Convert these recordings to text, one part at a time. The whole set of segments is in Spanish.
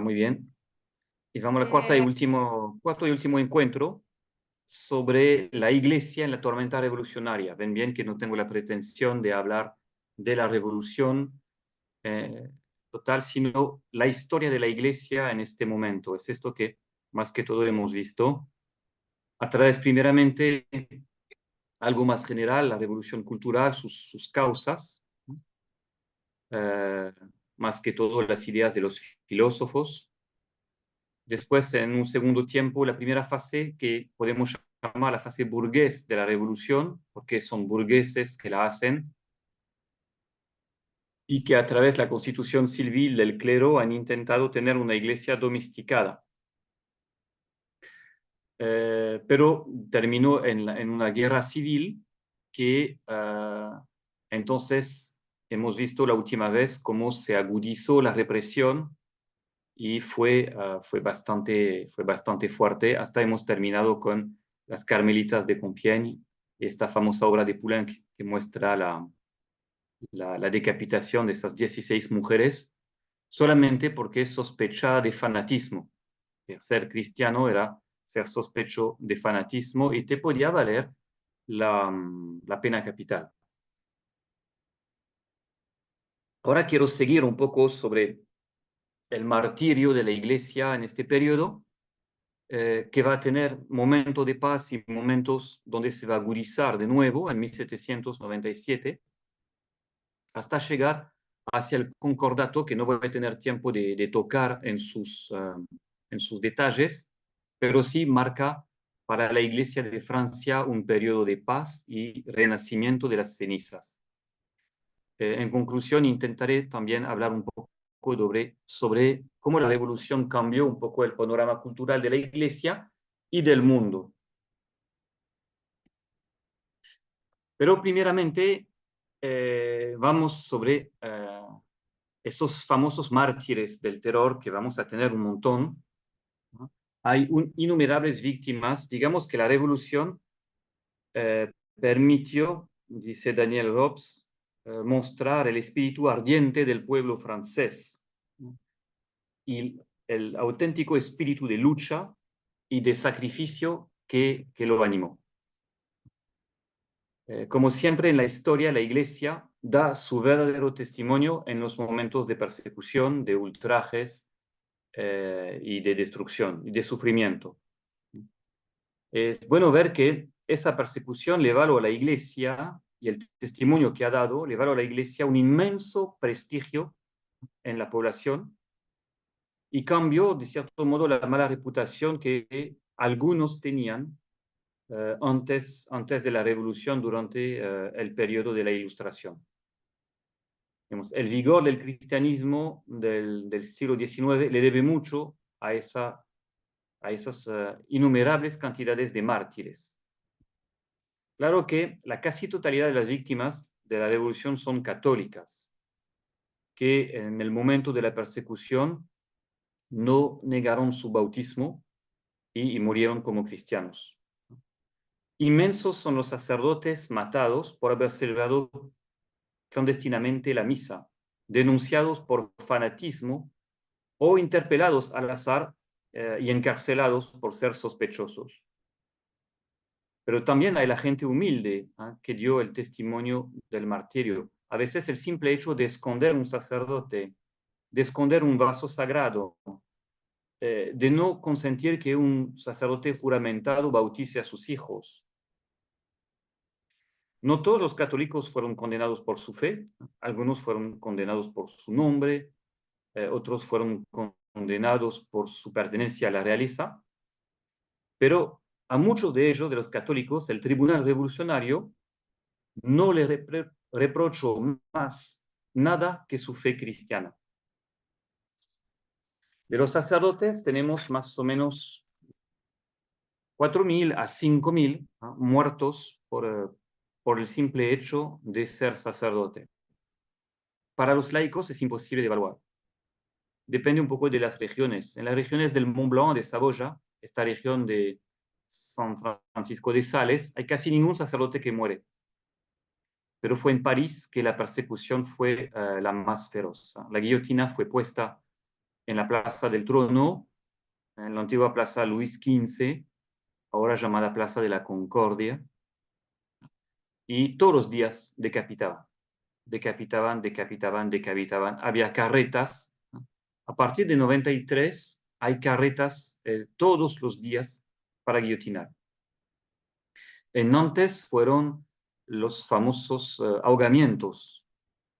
Muy bien. Y vamos al Eh, cuarto y último encuentro sobre la Iglesia en la tormenta revolucionaria. Ven bien que no tengo la pretensión de hablar de la revolución eh, total, sino la historia de la Iglesia en este momento. Es esto que más que todo hemos visto a través primeramente algo más general, la revolución cultural, sus causas, eh, más que todo las ideas de los filósofos. Después, en un segundo tiempo, la primera fase que podemos llamar la fase burgués de la revolución, porque son burgueses que la hacen y que a través de la constitución civil del clero han intentado tener una iglesia domesticada. Pero terminó en una guerra civil que entonces hemos visto la última vez cómo se agudizó la represión y fue bastante fuerte. Hasta hemos terminado con las Carmelitas de Compiègne y esta famosa obra de Poulenc que muestra la decapitación de esas 16 mujeres solamente porque sospechaba de fanatismo. Ser cristiano era ser sospecho de fanatismo y te podía valer la pena capital. Ahora quiero seguir un poco sobre el martirio de la iglesia en este periodo, que va a tener momentos de paz y momentos donde se va a agudizar de nuevo en 1797, hasta llegar hacia el concordato, que no voy a tener tiempo de tocar en sus detalles, pero sí marca para la Iglesia de Francia un periodo de paz y renacimiento de las cenizas. En conclusión, intentaré también hablar un poco sobre cómo la revolución cambió un poco el panorama cultural de la Iglesia y del mundo. Pero primeramente vamos sobre esos famosos mártires del terror, que vamos a tener un montón, ¿no? Hay innumerables víctimas. Digamos que la revolución eh, permitió, dice Daniel Robes, mostrar el espíritu ardiente del pueblo francés, ¿no? Y el auténtico espíritu de lucha y de sacrificio que lo animó. Como siempre en la historia, la Iglesia da su verdadero testimonio en los momentos de persecución, de ultrajes y de destrucción y de sufrimiento. Es bueno ver que esa persecución le valió a la Iglesia y el testimonio que ha dado le valió a la Iglesia un inmenso prestigio en la población y cambió, de cierto modo, la mala reputación que algunos tenían antes de la revolución durante el periodo de la Ilustración. El vigor del cristianismo del siglo XIX le debe mucho a esas innumerables cantidades de mártires. Claro que la casi totalidad de las víctimas de la revolución son católicas, que en el momento de la persecución no negaron su bautismo y murieron como cristianos. Inmensos son los sacerdotes matados por haber celebrado clandestinamente la misa, denunciados por fanatismo o interpelados al azar y encarcelados por ser sospechosos. Pero también hay la gente humilde que dio el testimonio del martirio. A veces el simple hecho de esconder un sacerdote, de esconder un vaso sagrado, de no consentir que un sacerdote juramentado bautice a sus hijos. No todos los católicos fueron condenados por su fe, algunos fueron condenados por su nombre, otros fueron condenados por su pertenencia a la realeza, pero a muchos de ellos, de los católicos, el tribunal revolucionario no le reprochó más nada que su fe cristiana. De los sacerdotes tenemos más o menos 4.000 a 5.000 muertos por el simple hecho de ser sacerdote. Para los laicos es imposible de evaluar. Depende un poco de las regiones. En las regiones del Mont Blanc, de Saboya, esta región de San Francisco de Sales, hay casi ningún sacerdote que muere. pero fue en París que la persecución fue la más feroz. La guillotina fue puesta en la Plaza del Trono, en la antigua Plaza Luis XV, ahora llamada Plaza de la Concordia, y todos los días decapitaban, decapitaban, decapitaban, decapitaban. Había carretas. A partir de 93 hay carretas todos los días para guillotinar. En Nantes fueron los famosos ahogamientos.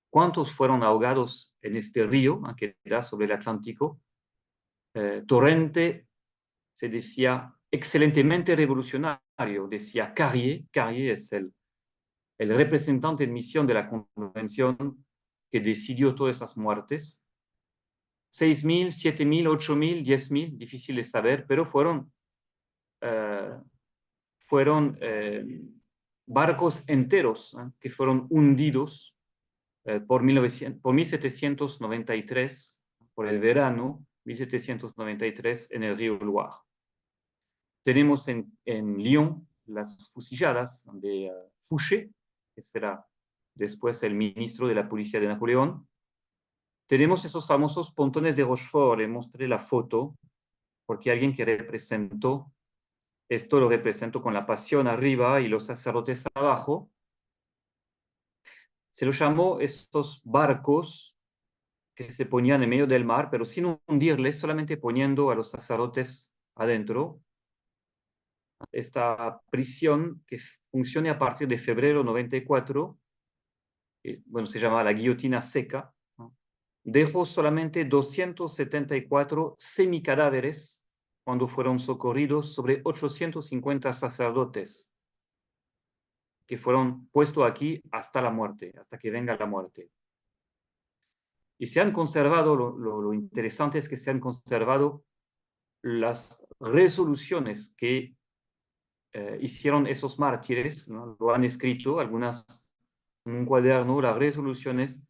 ¿Cuántos fueron ahogados en este río que da sobre el Atlántico? Torrente se decía excelentemente revolucionario, decía Carrier. Carrier es el representante en misión de la convención que decidió todas esas muertes. 6.000, 7.000, 8.000, 10.000, difícil de saber, pero fueron barcos enteros que fueron hundidos por 1793, por el verano 1793 en el río Loire. Tenemos en Lyon las fusilladas de Fouché, que será después el ministro de la policía de Napoleón. Tenemos esos famosos pontones de Rochefort, le mostré la foto, porque alguien que representó, esto lo represento con la pasión arriba y los sacerdotes abajo, se los llamó estos barcos que se ponían en medio del mar, pero sin hundirles, solamente poniendo a los sacerdotes adentro. Esta prisión que funciona a partir de febrero 94, bueno, se llama la guillotina seca, ¿no? Dejó solamente 274 semicadáveres cuando fueron socorridos sobre 850 sacerdotes que fueron puestos aquí hasta la muerte, hasta que venga la muerte. Y se han conservado, lo interesante es que se han conservado las resoluciones que hicieron esos mártires, ¿no? Lo han escrito, algunas en un cuaderno, las resoluciones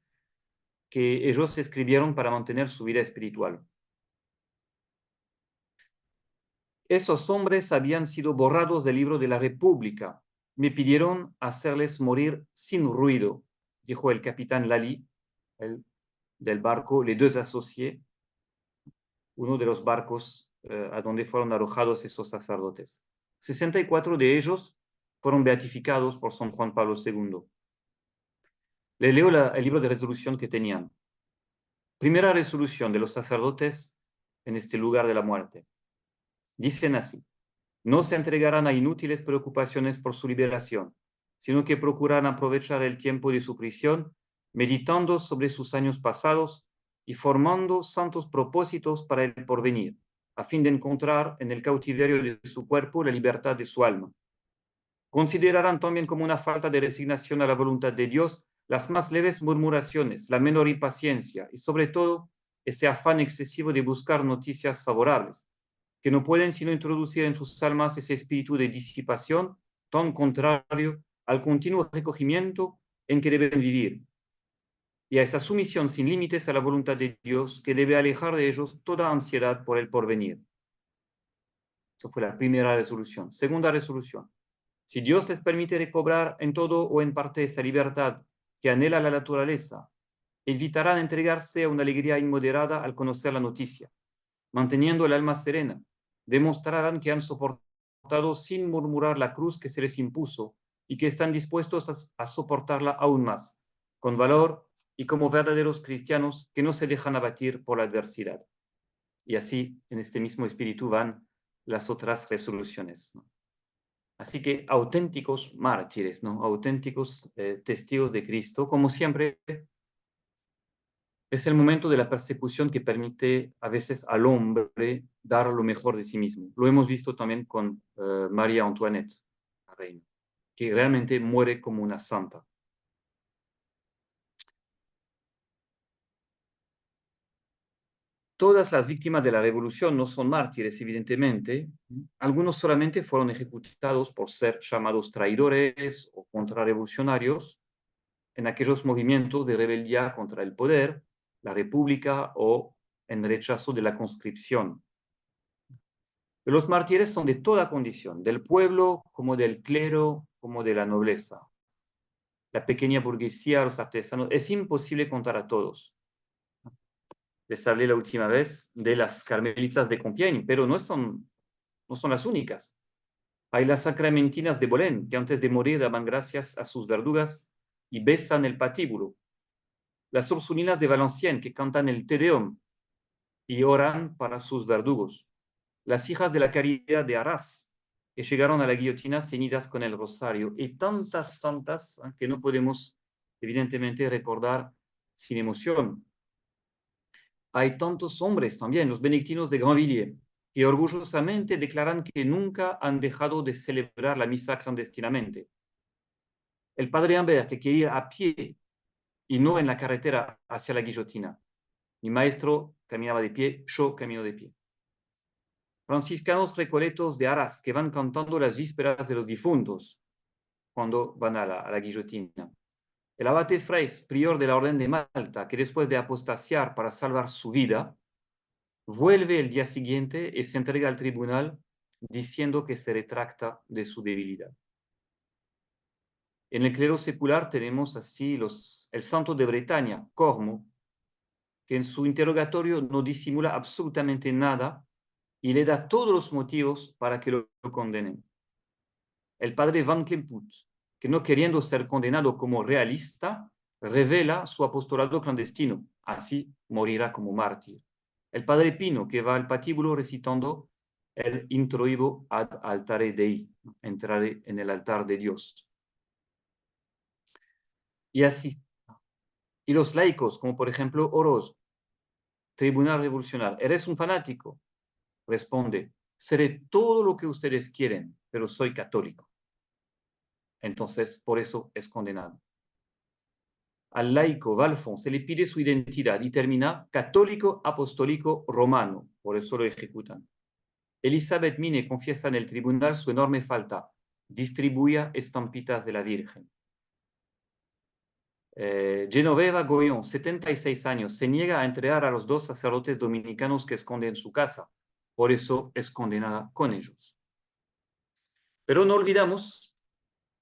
que ellos escribieron para mantener su vida espiritual. Esos hombres habían sido borrados del libro de la República. Me pidieron hacerles morir sin ruido, dijo el capitán Lally, del barco Les Deux Associés, uno de los barcos a donde fueron arrojados esos sacerdotes. 64 de ellos fueron beatificados por San Juan Pablo II. Le leo el libro de resolución que tenían. Primera resolución de los sacerdotes en este lugar de la muerte. Dicen así: no se entregarán a inútiles preocupaciones por su liberación, sino que procurarán aprovechar el tiempo de su prisión, meditando sobre sus años pasados y formando santos propósitos para el porvenir, a fin de encontrar en el cautiverio de su cuerpo la libertad de su alma. Considerarán también como una falta de resignación a la voluntad de Dios las más leves murmuraciones, la menor impaciencia y sobre todo ese afán excesivo de buscar noticias favorables, que no pueden sino introducir en sus almas ese espíritu de disipación tan contrario al continuo recogimiento en que deben vivir, y a esa sumisión sin límites a la voluntad de Dios que debe alejar de ellos toda ansiedad por el porvenir. Esa fue la primera resolución. Segunda resolución: si Dios les permite recobrar en todo o en parte esa libertad que anhela la naturaleza, evitarán entregarse a una alegría inmoderada al conocer la noticia. Manteniendo el alma serena, demostrarán que han soportado sin murmurar la cruz que se les impuso y que están dispuestos a soportarla aún más, con valor y como verdaderos cristianos que no se dejan abatir por la adversidad. Y así, en este mismo espíritu van las otras resoluciones, ¿no? Así que auténticos mártires, ¿no? Auténticos testigos de Cristo, como siempre. Es el momento de la persecución que permite a veces al hombre dar lo mejor de sí mismo. Lo hemos visto también con María Antoinette, la reina, que realmente muere como una santa. Todas las víctimas de la revolución no son mártires, evidentemente. Algunos solamente fueron ejecutados por ser llamados traidores o contrarrevolucionarios en aquellos movimientos de rebeldía contra el poder, la república o en rechazo de la conscripción. Los mártires son de toda condición, del pueblo como del clero, como de la nobleza. la pequeña burguesía, los artesanos. Es imposible contar a todos. Les hablé la última vez de las carmelitas de Compiègne, pero no son las únicas. Hay las sacramentinas de Bolén, que antes de morir daban gracias a sus verdugas y besan el patíbulo. Las Ursulinas de Valenciennes, que cantan el Te Deum y oran para sus verdugos. Las hijas de la Caridad de Arras, que llegaron a la guillotina ceñidas con el rosario. Y tantas, que no podemos, evidentemente, recordar sin emoción. Hay tantos hombres también, los benedictinos de Grandvilliers, que orgullosamente declaran que nunca han dejado de celebrar la misa clandestinamente. El padre Ambert, que quería a pie y no en la carretera hacia la guillotina. Mi maestro caminaba de pie, yo camino de pie. Franciscanos recoletos de Arras, que van cantando las vísperas de los difuntos cuando van a la guillotina. El abate Freis, prior de la Orden de Malta, que después de apostasiar para salvar su vida, vuelve el día siguiente y se entrega al tribunal diciendo que se retracta de su debilidad. En el clero secular tenemos así el santo de Bretaña, Cormo, que en su interrogatorio no disimula absolutamente nada y le da todos los motivos para que lo condenen. El padre Van Kemput, que no queriendo ser condenado como realista, revela su apostolado clandestino, así morirá como mártir. El padre Pino, que va al patíbulo recitando el introibo ad altare Dei, entraré en el altar de Dios. Y así. Y los laicos, como por ejemplo Oroz, Tribunal Revolucionario. ¿Eres un fanático? Responde, seré todo lo que ustedes quieren, pero soy católico. Entonces, por eso es condenado. Al laico Valfon se le pide su identidad y termina católico apostólico romano, por eso lo ejecutan. Elizabeth Mine confiesa en el tribunal su enorme falta, distribuía estampitas de la Virgen. Genoveva Goyon, 76 años, se niega a entregar a los 2 sacerdotes dominicanos que esconde en su casa, por eso es condenada con ellos. Pero no olvidamos,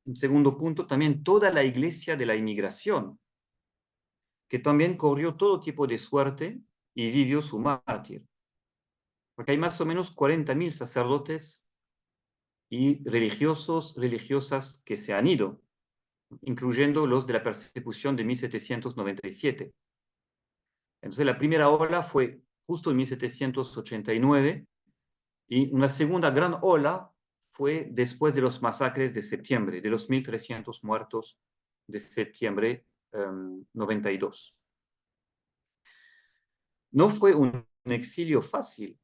en segundo punto, también toda la iglesia de la inmigración, que también corrió todo tipo de suerte y vivió su mártir. Porque hay más o menos 40.000 sacerdotes y religiosos, religiosas que se han ido, incluyendo los de la persecución de 1797. Entonces la primera ola fue justo en 1789 y una segunda gran ola fue después de los masacres de septiembre, de los 1.300 muertos de septiembre 92. No fue un exilio fácil.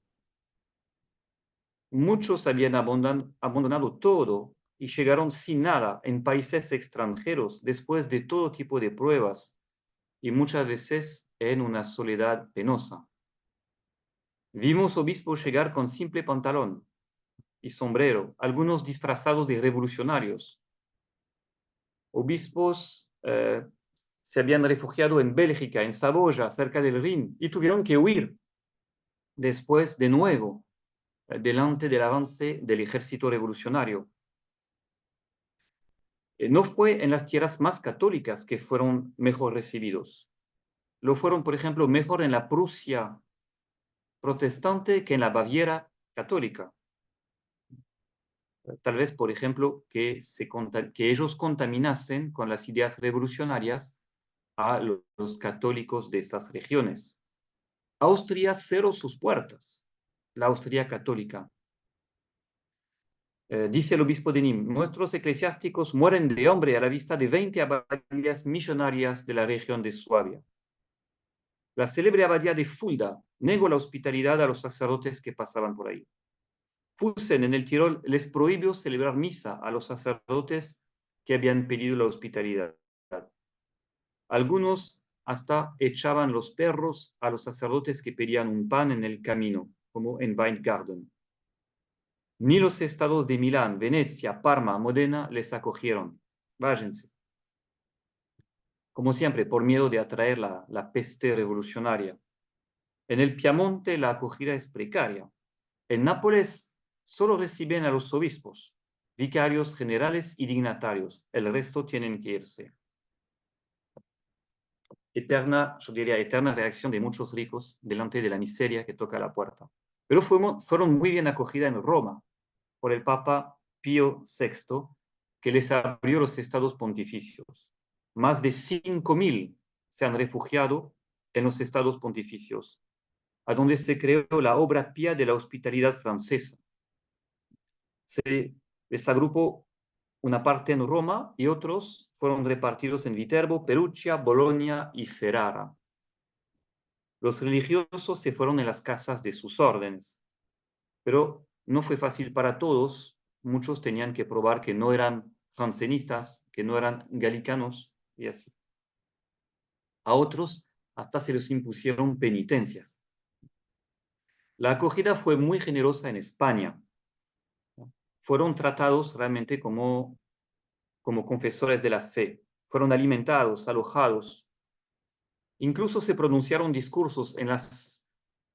Muchos habían abandonado todo y llegaron sin nada en países extranjeros después de todo tipo de pruebas y muchas veces en una soledad penosa. Vimos obispos llegar con simple pantalón y sombrero, algunos disfrazados de revolucionarios. Obispos se habían refugiado en Bélgica, en Saboya, cerca del Rin, y tuvieron que huir después de nuevo delante del avance del ejército revolucionario. No fue en las tierras más católicas que fueron mejor recibidos. Lo fueron, por ejemplo, mejor en la Prusia protestante que en la Baviera católica. Tal vez, por ejemplo, que ellos contaminasen con las ideas revolucionarias a los católicos de esas regiones. Austria cerró sus puertas, la Austria católica. Dice el obispo de Nîmes, nuestros eclesiásticos mueren de hambre a la vista de 20 abadías millonarias de la región de Suabia. La célebre abadía de Fulda negó la hospitalidad a los sacerdotes que pasaban por ahí. Fusen, en el Tirol, les prohibió celebrar misa a los sacerdotes que habían pedido la hospitalidad. Algunos hasta echaban los perros a los sacerdotes que pedían un pan en el camino, como en Weingarten. Ni los estados de Milán, Venecia, Parma, Modena les acogieron. Váyanse. Como siempre, por miedo de atraer la peste revolucionaria. En el Piamonte la acogida es precaria. En Nápoles solo reciben a los obispos, vicarios generales y dignatarios. El resto tienen que irse. eterna, yo diría, eterna reacción de muchos ricos delante de la miseria que toca la puerta. Pero fueron muy bien acogidas en Roma por el Papa Pío VI, que les abrió los estados pontificios. Más de 5.000 se han refugiado en los estados pontificios, a donde se creó la obra pía de la hospitalidad francesa. Se les agrupó una parte en Roma y otros fueron repartidos en Viterbo, Perugia, Bolonia y Ferrara. Los religiosos se fueron en las casas de sus órdenes, pero no fue fácil para todos. Muchos tenían que probar que no eran jansenistas, que no eran galicanos y así. A otros hasta se les impusieron penitencias. La acogida fue muy generosa en España. Fueron tratados realmente como confesores de la fe. Fueron alimentados, alojados. Incluso se pronunciaron discursos en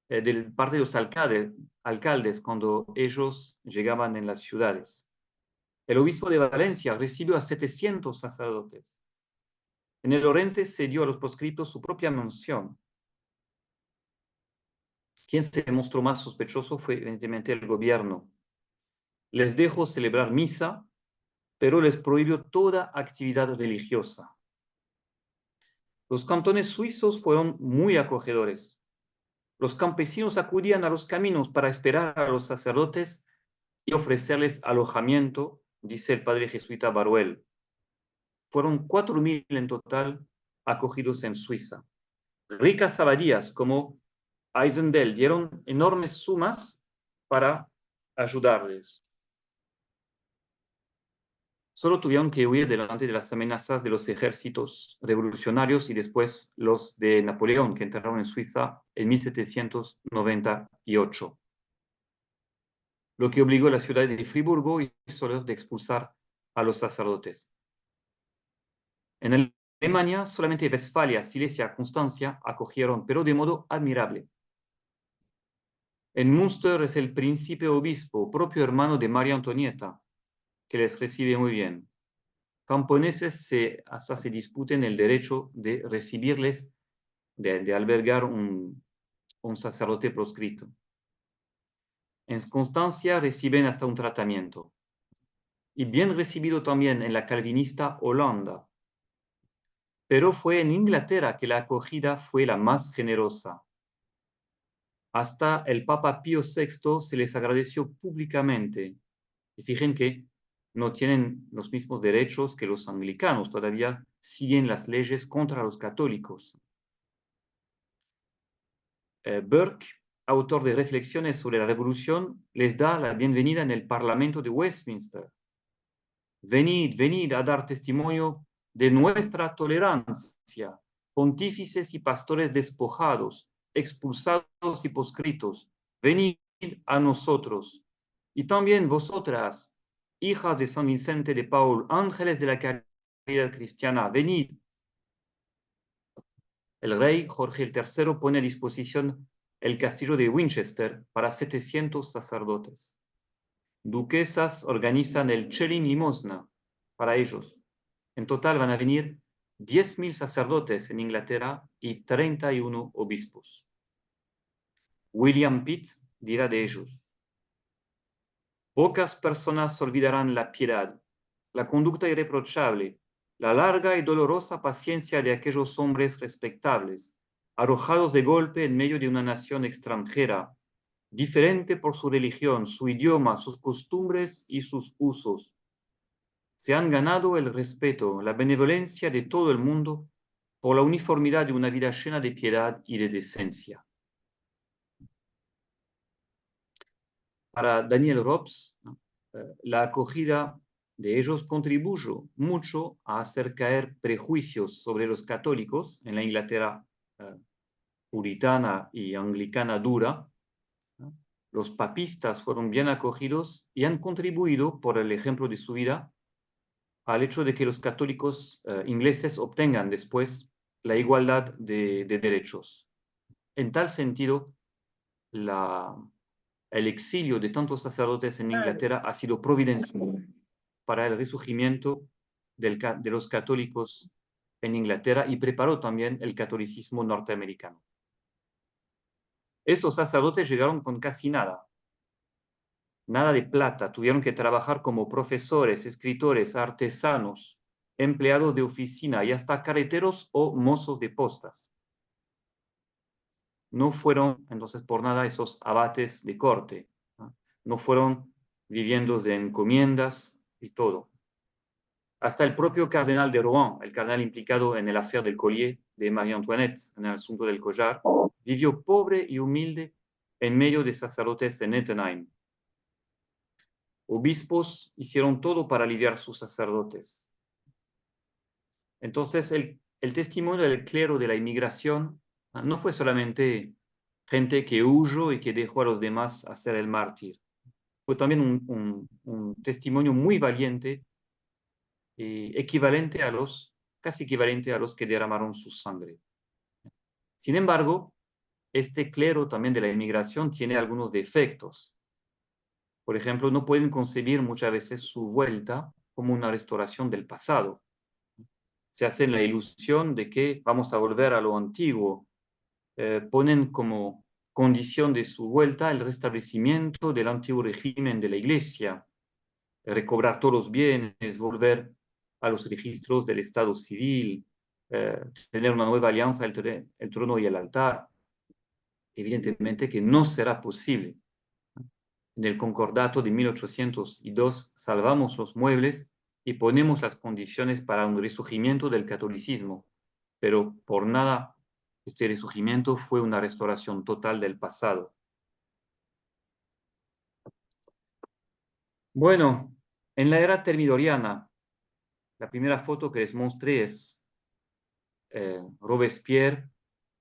del parte de los alcaldes cuando ellos llegaban en las ciudades. El obispo de Valencia recibió a 700 sacerdotes. En el Orense se dio a los proscritos su propia mansión. Quien se mostró más sospechoso fue evidentemente el gobierno. Les dejó celebrar misa, pero les prohibió toda actividad religiosa. Los cantones suizos fueron muy acogedores. Los campesinos acudían a los caminos para esperar a los sacerdotes y ofrecerles alojamiento, dice el padre jesuita Baruel. Fueron 4.000 en total acogidos en Suiza. Ricas abadías como Eisendel dieron enormes sumas para ayudarles. Solo tuvieron que huir delante de las amenazas de los ejércitos revolucionarios y después los de Napoleón, que entraron en Suiza en 1798. Lo que obligó a la ciudad de Friburgo y Soler de expulsar a los sacerdotes. En Alemania, solamente Westfalia, Silesia, Constancia acogieron, pero de modo admirable. En Münster es el príncipe obispo, propio hermano de María Antonieta, que les recibe muy bien. Camponeses hasta se disputen el derecho de recibirles, de albergar un sacerdote proscrito. En Constancia reciben hasta un tratamiento. Y bien recibido también en la calvinista Holanda. Pero fue en Inglaterra que la acogida fue la más generosa. Hasta el Papa Pío VI se les agradeció públicamente. Y fíjense que no tienen los mismos derechos que los anglicanos, todavía siguen las leyes contra los católicos. Burke, autor de Reflexiones sobre la Revolución, les da la bienvenida en el Parlamento de Westminster. Venid, venid a dar testimonio de nuestra tolerancia, pontífices y pastores despojados, expulsados y proscritos, venid a nosotros. Y también vosotras, hijas de San Vicente de Paul, ángeles de la caridad cristiana, venid. El rey Jorge III pone a disposición el castillo de Winchester para 700 sacerdotes. Duquesas organizan el Chelín Limosna para ellos. En total van a venir 10.000 sacerdotes en Inglaterra y 31 obispos. William Pitt dirá de ellos: pocas personas olvidarán la piedad, la conducta irreprochable, la larga y dolorosa paciencia de aquellos hombres respetables, arrojados de golpe en medio de una nación extranjera, diferente por su religión, su idioma, sus costumbres y sus usos. Se han ganado el respeto, la benevolencia de todo el mundo por la uniformidad de una vida llena de piedad y de decencia. Para Daniel Robs, la acogida de ellos contribuyó mucho a hacer caer prejuicios sobre los católicos en la Inglaterra puritana y anglicana dura. Los papistas fueron bien acogidos y han contribuido, por el ejemplo de su vida, al hecho de que los católicos ingleses obtengan después la igualdad de derechos. En tal sentido, el exilio de tantos sacerdotes en Inglaterra ha sido providencial para el resurgimiento de los católicos en Inglaterra y preparó también el catolicismo norteamericano. Esos sacerdotes llegaron con casi nada, nada de plata, tuvieron que trabajar como profesores, escritores, artesanos, empleados de oficina y hasta carreteros o mozos de postas. No fueron entonces por nada esos abates de corte, ¿no? No fueron viviendo de encomiendas y todo. Hasta el propio cardenal de Rouen, el cardenal implicado en el affaire del collier de Marie Antoinette, en el asunto del collar, vivió pobre y humilde en medio de sacerdotes en Ettenheim. Obispos hicieron todo para aliviar sus sacerdotes. Entonces, el testimonio del clero de la inmigración no fue solamente gente que huyó y que dejó a los demás hacer el mártir. Fue también un testimonio muy valiente y casi equivalente a los que derramaron su sangre. Sin embargo, este clero también de la inmigración tiene algunos defectos. Por ejemplo, no pueden concebir muchas veces su vuelta como una restauración del pasado. Se hacen la ilusión de que vamos a volver a lo antiguo. Ponen como condición de su vuelta el restablecimiento del antiguo régimen de la Iglesia, recobrar todos los bienes, volver a los registros del Estado civil, tener una nueva alianza entre el trono y el altar. Evidentemente que no será posible. En el concordato de 1802 salvamos los muebles y ponemos las condiciones para un resurgimiento del catolicismo, pero por nada este resurgimiento fue una restauración total del pasado. Bueno, en la era termidoriana, la primera foto que les mostré es Robespierre,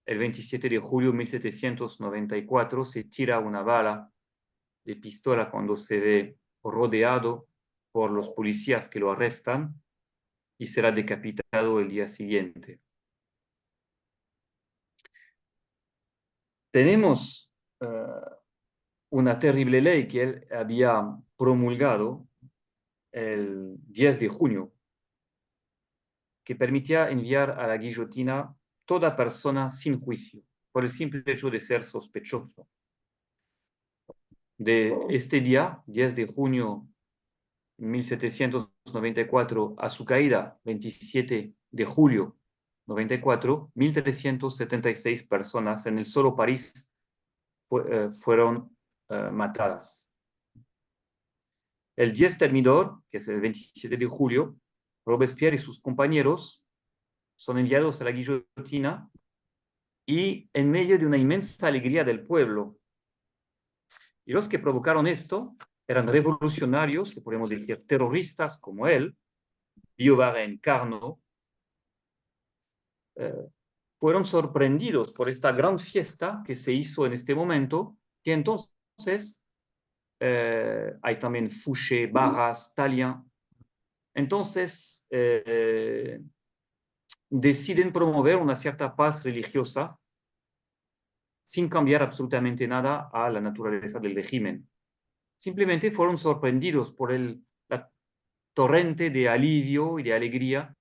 el 27 de julio de 1794, se tira una bala de pistola cuando se ve rodeado por los policías que lo arrestan y será decapitado el día siguiente. Tenemos una terrible ley que él había promulgado el 10 de junio, que permitía enviar a la guillotina toda persona sin juicio, por el simple hecho de ser sospechoso. De este día, 10 de junio 1794, a su caída, 27 de julio 94, 1.376 personas en el solo París fueron matadas. El 10 Thermidor, que es el 27 de julio, Robespierre y sus compañeros son enviados a la guillotina y en medio de una inmensa alegría del pueblo. Y los que provocaron esto eran revolucionarios, que podemos decir terroristas como él, Billaud-Varenne, Carnot, fueron sorprendidos por esta gran fiesta que se hizo en este momento, que entonces hay también Fouché, Barras, Tallien. Entonces deciden promover una cierta paz religiosa sin cambiar absolutamente nada a la naturaleza del régimen. Simplemente fueron sorprendidos por la torrente de alivio y de alegría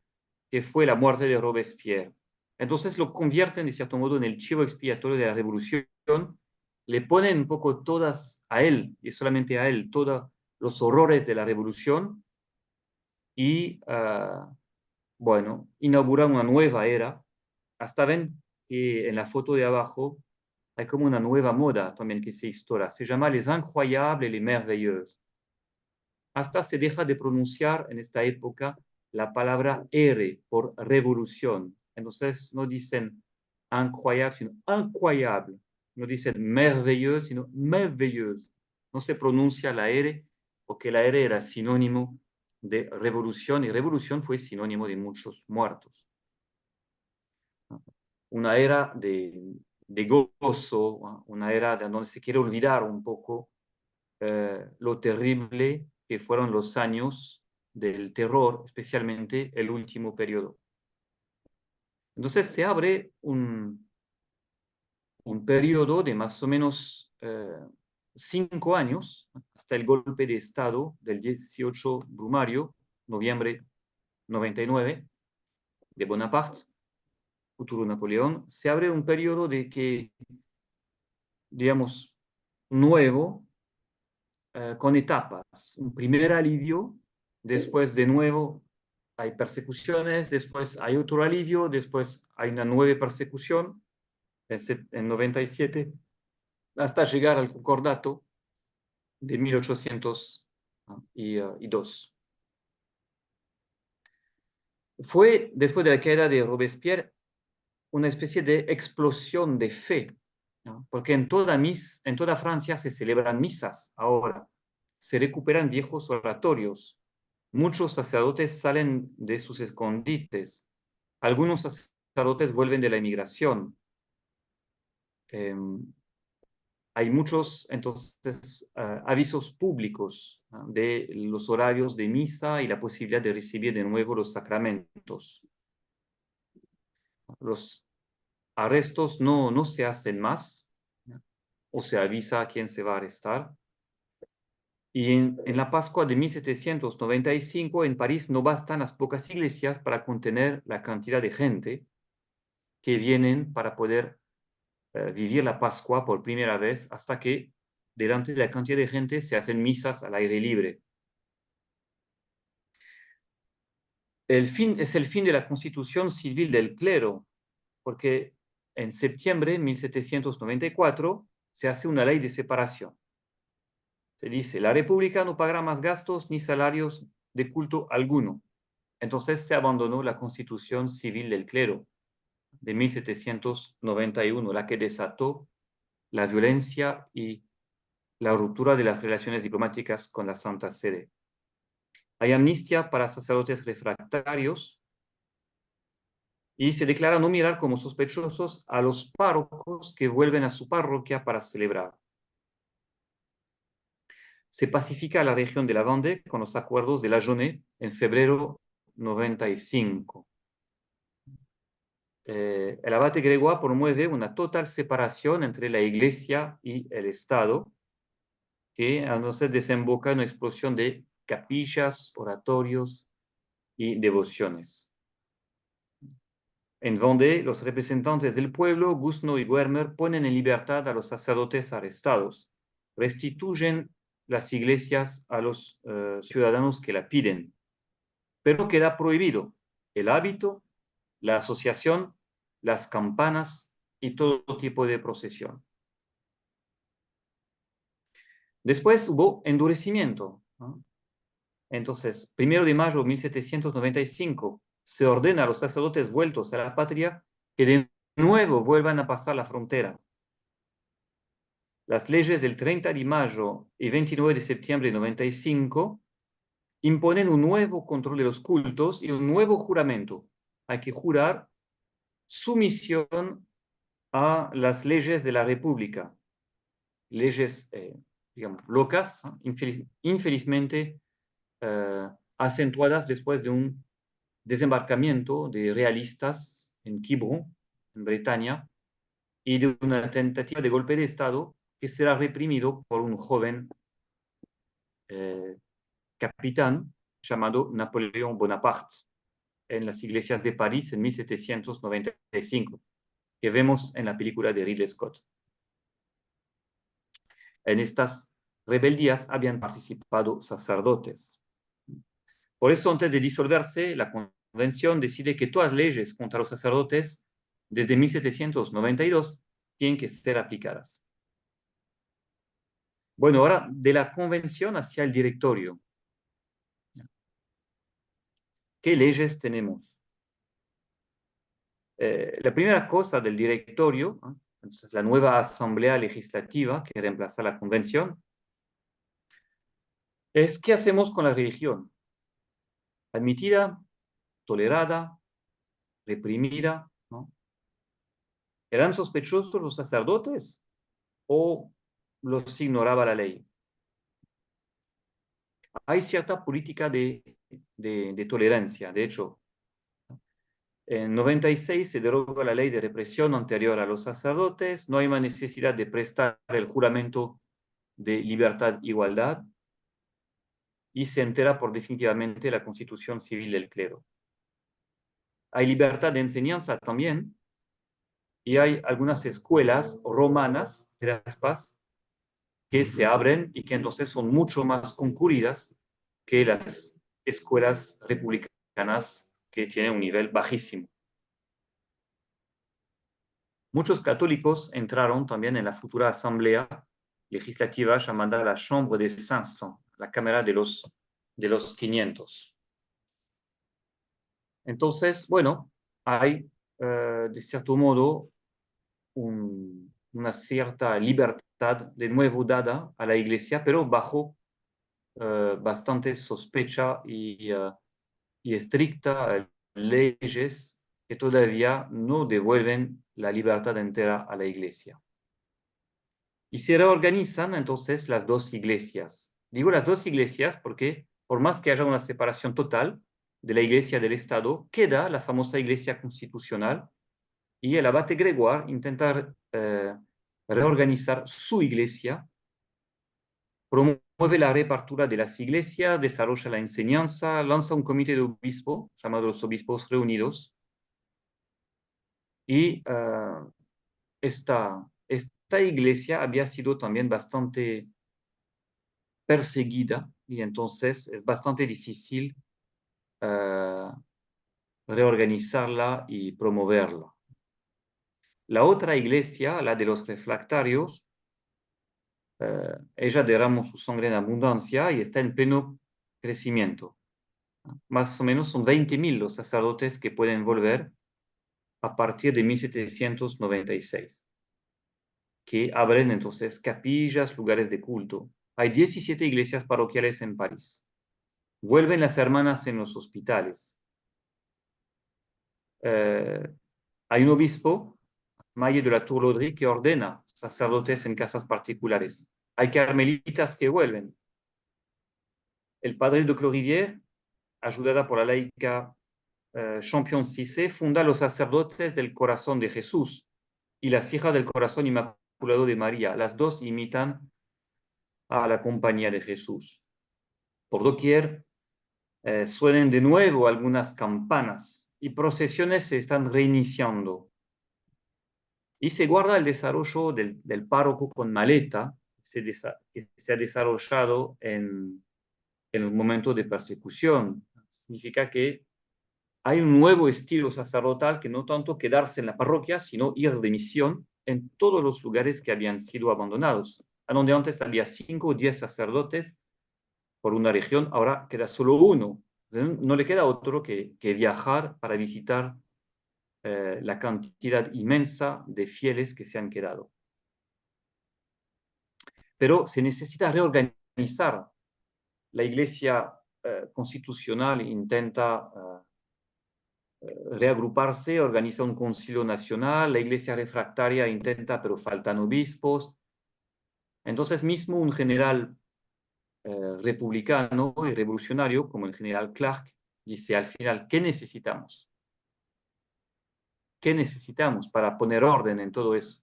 que fue la muerte de Robespierre. Entonces lo convierten de cierto modo en el chivo expiatorio de la revolución, le ponen un poco todas a él, y solamente a él, todos los horrores de la revolución y, bueno, inauguran una nueva era. Hasta ven que en la foto de abajo hay como una nueva moda también que se instaura. Se llama les incroyables et les merveilleuses. Hasta se deja de pronunciar en esta época la palabra R por revolución. Entonces no dicen incroyable, sino incroyable. No dicen merveilleux, sino merveilleuse. No se pronuncia la R porque la R era sinónimo de revolución y revolución fue sinónimo de muchos muertos. Una era de gozo, una era donde se quiere olvidar un poco lo terrible que fueron los años del terror, especialmente el último periodo. Entonces se abre un periodo de más o menos 5 años hasta el golpe de Estado del 18 Brumario, noviembre 99, de Bonaparte, futuro Napoleón, se abre un periodo digamos, nuevo, con etapas. Un primer alivio, después de nuevo hay persecuciones, después hay otro alivio, después hay una nueva persecución en 97, hasta llegar al concordato de 1802. Fue, después de la caída de Robespierre, una especie de explosión de fe, ¿no? Porque en toda Francia se celebran misas ahora, se recuperan viejos oratorios, muchos sacerdotes salen de sus escondites, algunos sacerdotes vuelven de la emigración. Hay muchos, entonces, avisos públicos, ¿no?, de los horarios de misa y la posibilidad de recibir de nuevo los sacramentos. Los arrestos no se hacen más, ¿no?, o se avisa a quién se va a arrestar. Y en la Pascua de 1795 en París no bastan las pocas iglesias para contener la cantidad de gente que vienen para poder vivir la Pascua por primera vez, hasta que delante de la cantidad de gente se hacen misas al aire libre. Es el fin de la constitución civil del clero, porque en septiembre de 1794 se hace una ley de separación. Se dice, la República no pagará más gastos ni salarios de culto alguno. Entonces se abandonó la constitución civil del clero de 1791, la que desató la violencia y la ruptura de las relaciones diplomáticas con la Santa Sede. Hay amnistía para sacerdotes refractarios y se declara no mirar como sospechosos a los párrocos que vuelven a su parroquia para celebrar. Se pacifica la región de la Vendée con los acuerdos de la Jaunée en febrero 95. El abate Gregoire promueve una total separación entre la Iglesia y el Estado, que entonces desemboca en una explosión de capillas, oratorios y devociones. En Vendée, los representantes del pueblo, Gusno y Werner, ponen en libertad a los sacerdotes arrestados, restituyen las iglesias a los ciudadanos que la piden, pero queda prohibido el hábito, la asociación, las campanas y todo tipo de procesión. Después hubo endurecimiento, ¿no? Entonces, 1 de mayo de 1795, se ordena a los sacerdotes vueltos a la patria que de nuevo vuelvan a pasar la frontera. Las leyes del 30 de mayo y 29 de septiembre de 95 imponen un nuevo control de los cultos y un nuevo juramento. Hay que jurar sumisión a las leyes de la República. Leyes, digamos, locas, infelizmente acentuadas después de un desembarcamiento de realistas en Quiberon, en Bretaña, y de una tentativa de golpe de Estado que será reprimido por un joven capitán llamado Napoleón Bonaparte en las iglesias de París en 1795, que vemos en la película de Ridley Scott. En estas rebeldías habían participado sacerdotes. Por eso, antes de disolverse, la convención decide que todas las leyes contra los sacerdotes desde 1792 tienen que ser aplicadas. Bueno, ahora de la convención hacia el directorio. ¿Qué leyes tenemos? La primera cosa del directorio, entonces la nueva asamblea legislativa que reemplaza la convención, es qué hacemos con la religión. Admitida, tolerada, reprimida, ¿no? ¿Eran sospechosos los sacerdotes o los ignoraba la ley? Hay cierta política de tolerancia. De hecho, en 96 se deroga la ley de represión anterior a los sacerdotes, no hay más necesidad de prestar el juramento de libertad e igualdad, y se entera por definitivamente la constitución civil del clero. hay libertad de enseñanza también, y hay algunas escuelas romanas de las paz que se abren y que entonces son mucho más concurridas que las escuelas republicanas que tienen un nivel bajísimo. Muchos católicos entraron también en la futura asamblea legislativa llamada la Chambre des 500, la Cámara de los 500. Entonces, bueno, hay de cierto modo una cierta libertad de nuevo dada a la Iglesia, pero bajo bastante sospecha y estricta leyes que todavía no devuelven la libertad entera a la Iglesia. Y se reorganizan entonces las dos iglesias. Digo las dos iglesias porque por más que haya una separación total de la Iglesia del Estado, queda la famosa Iglesia constitucional y el abate Gregoire intenta reorganizar su iglesia, promueve la reapertura de las iglesias, desarrolla la enseñanza, lanza un comité de obispo llamado los Obispos Reunidos y esta iglesia había sido también bastante perseguida y entonces es bastante difícil reorganizarla y promoverla. La otra iglesia, la de los refractarios, ella derramó su sangre en abundancia y está en pleno crecimiento. Más o menos son 20.000 los sacerdotes que pueden volver a partir de 1796, que abren entonces capillas, lugares de culto. Hay 17 iglesias parroquiales en París. Vuelven las hermanas en los hospitales. Hay un obispo, Maille de la Tour-Laudry, que ordena sacerdotes en casas particulares. Hay carmelitas que vuelven. El padre de Clorivière, ayudada por la laica Champion Cissé, funda los sacerdotes del corazón de Jesús y las hijas del corazón inmaculado de María. Las dos imitan a la compañía de Jesús. Por doquier suenan de nuevo algunas campanas y procesiones se están reiniciando. Y se guarda el desarrollo del párroco con maleta que se ha desarrollado en el momento de persecución. Significa que hay un nuevo estilo sacerdotal que no tanto quedarse en la parroquia, sino ir de misión en todos los lugares que habían sido abandonados. A donde antes había 5 o 10 sacerdotes por una región, ahora queda solo uno. No le queda otro que viajar para visitar la cantidad inmensa de fieles que se han quedado. Pero se necesita reorganizar. La Iglesia constitucional intenta reagruparse, organiza un concilio nacional, la Iglesia refractaria intenta, pero faltan obispos. Entonces mismo un general republicano y revolucionario como el general Clark dice al final, ¿qué necesitamos? ¿Qué necesitamos para poner orden en todo eso?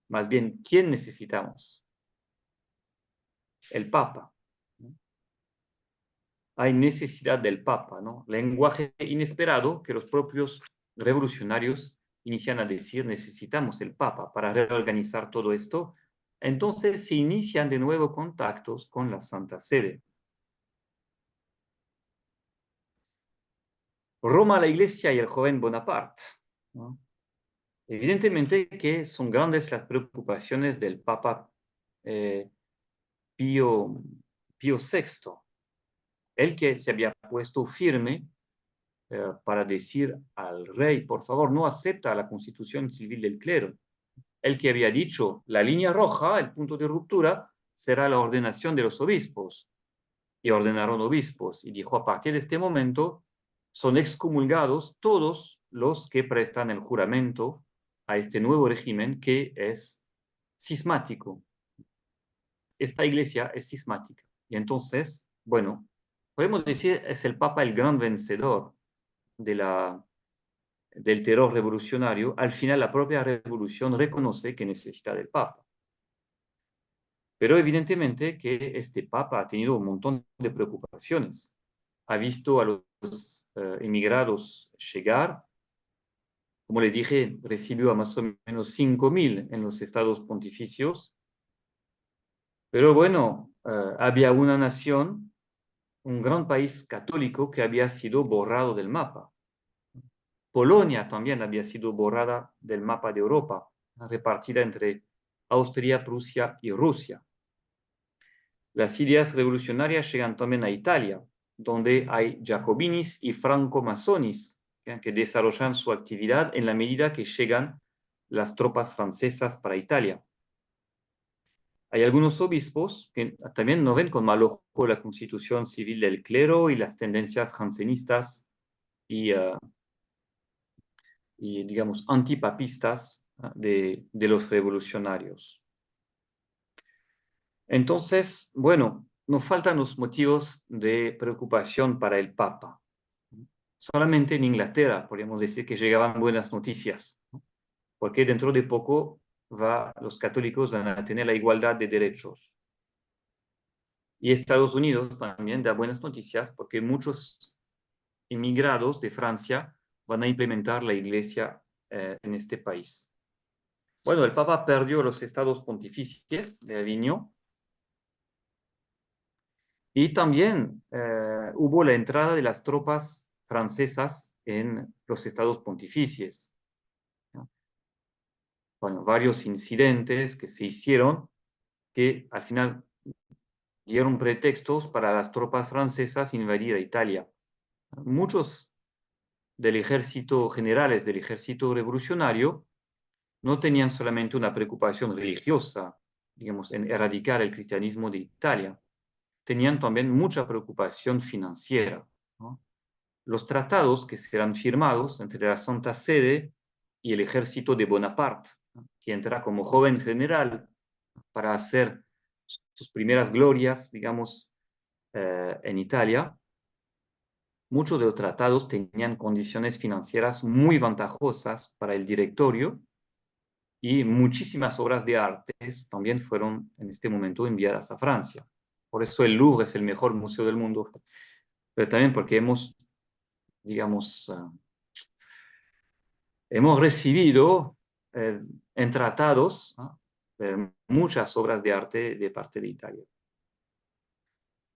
Más bien, ¿quién necesitamos? El Papa. Hay necesidad del Papa, ¿no? Lenguaje inesperado que los propios revolucionarios inician a decir, necesitamos el Papa para reorganizar todo esto. Entonces se inician de nuevo contactos con la Santa Sede. Roma, la Iglesia y el joven Bonaparte, ¿no? Evidentemente que son grandes las preocupaciones del Papa Pío VI, el que se había puesto firme para decir al rey, por favor, no acepta la constitución civil del clero. El que había dicho, la línea roja, el punto de ruptura, será la ordenación de los obispos. Y ordenaron obispos. Y dijo, a partir de este momento, son excomulgados todos los que prestan el juramento a este nuevo régimen que es cismático. Esta iglesia es cismática. Y entonces, bueno, podemos decir, es el Papa el gran vencedor del terror revolucionario. Al final, la propia revolución reconoce que necesita del Papa. Pero evidentemente que este Papa ha tenido un montón de preocupaciones. Ha visto a los emigrados llegar. Como les dije, recibió a más o menos 5.000 en los estados pontificios. Pero bueno, había una nación, un gran país católico que había sido borrado del mapa. Polonia también había sido borrada del mapa de Europa, repartida entre Austria, Prusia y Rusia. Las ideas revolucionarias llegan también a Italia, donde hay jacobinis y francomasones que desarrollan su actividad en la medida que llegan las tropas francesas para Italia. Hay algunos obispos que también no ven con mal ojo la constitución civil del clero y las tendencias jansenistas y digamos, antipapistas de los revolucionarios. Entonces, bueno, nos faltan los motivos de preocupación para el Papa. Solamente en Inglaterra podríamos decir que llegaban buenas noticias, porque dentro de poco los católicos van a tener la igualdad de derechos. Y Estados Unidos también da buenas noticias porque muchos inmigrados de Francia van a implementar la iglesia en este país. Bueno, el Papa perdió los estados pontificios de Aviñón y también hubo la entrada de las tropas francesas en los estados pontificios. Bueno, varios incidentes que se hicieron que al final dieron pretextos para las tropas francesas invadir a Italia. Muchos del ejército, generales del ejército revolucionario, no tenían solamente una preocupación religiosa, digamos, en erradicar el cristianismo de Italia, tenían también mucha preocupación financiera, ¿no? Los tratados que serán firmados entre la Santa Sede y el ejército de Bonaparte, ¿no?, que entra como joven general para hacer sus primeras glorias, digamos, en Italia. Muchos de los tratados tenían condiciones financieras muy ventajosas para el directorio y muchísimas obras de artes también fueron en este momento enviadas a Francia. Por eso el Louvre es el mejor museo del mundo, pero también porque digamos, hemos recibido en tratados, ¿no?, muchas obras de arte de parte de Italia.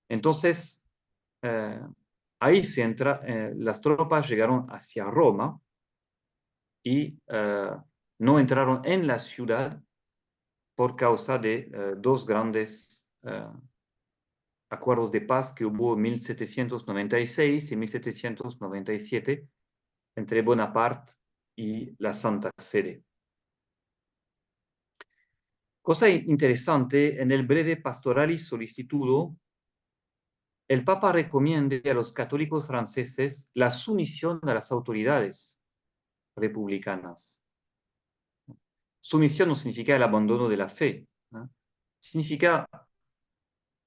Entonces, ahí se entra, las tropas llegaron hacia Roma y no entraron en la ciudad por causa de dos grandes acuerdos de paz que hubo en 1796 y 1797 entre Bonaparte y la Santa Sede. Cosa interesante, en el breve Pastoralis Solicitudo, el Papa recomienda a los católicos franceses la sumisión a las autoridades republicanas. Sumisión no significa el abandono de la fe, ¿no? Significa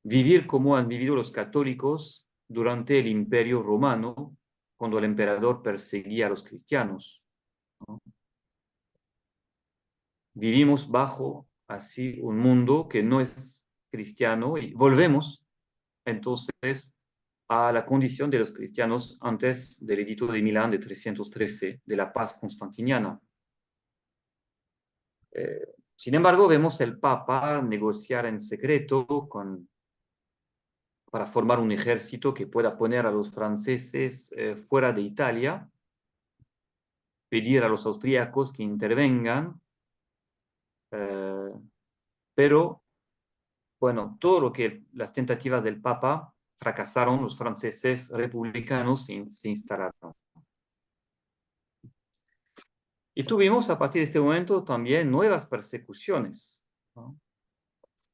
vivir como han vivido los católicos durante el Imperio Romano, cuando el emperador perseguía a los cristianos, ¿no? Vivimos bajo así un mundo que no es cristiano y volvemos entonces a la condición de los cristianos antes del edicto de Milán de 313, de la paz constantiniana. Sin embargo, vemos el Papa negociar en secreto para formar un ejército que pueda poner a los franceses fuera de Italia, pedir a los austríacos que intervengan, pero bueno, todo lo que las tentativas del Papa fracasaron, los franceses republicanos se instalaron. Y tuvimos a partir de este momento también nuevas persecuciones, ¿no?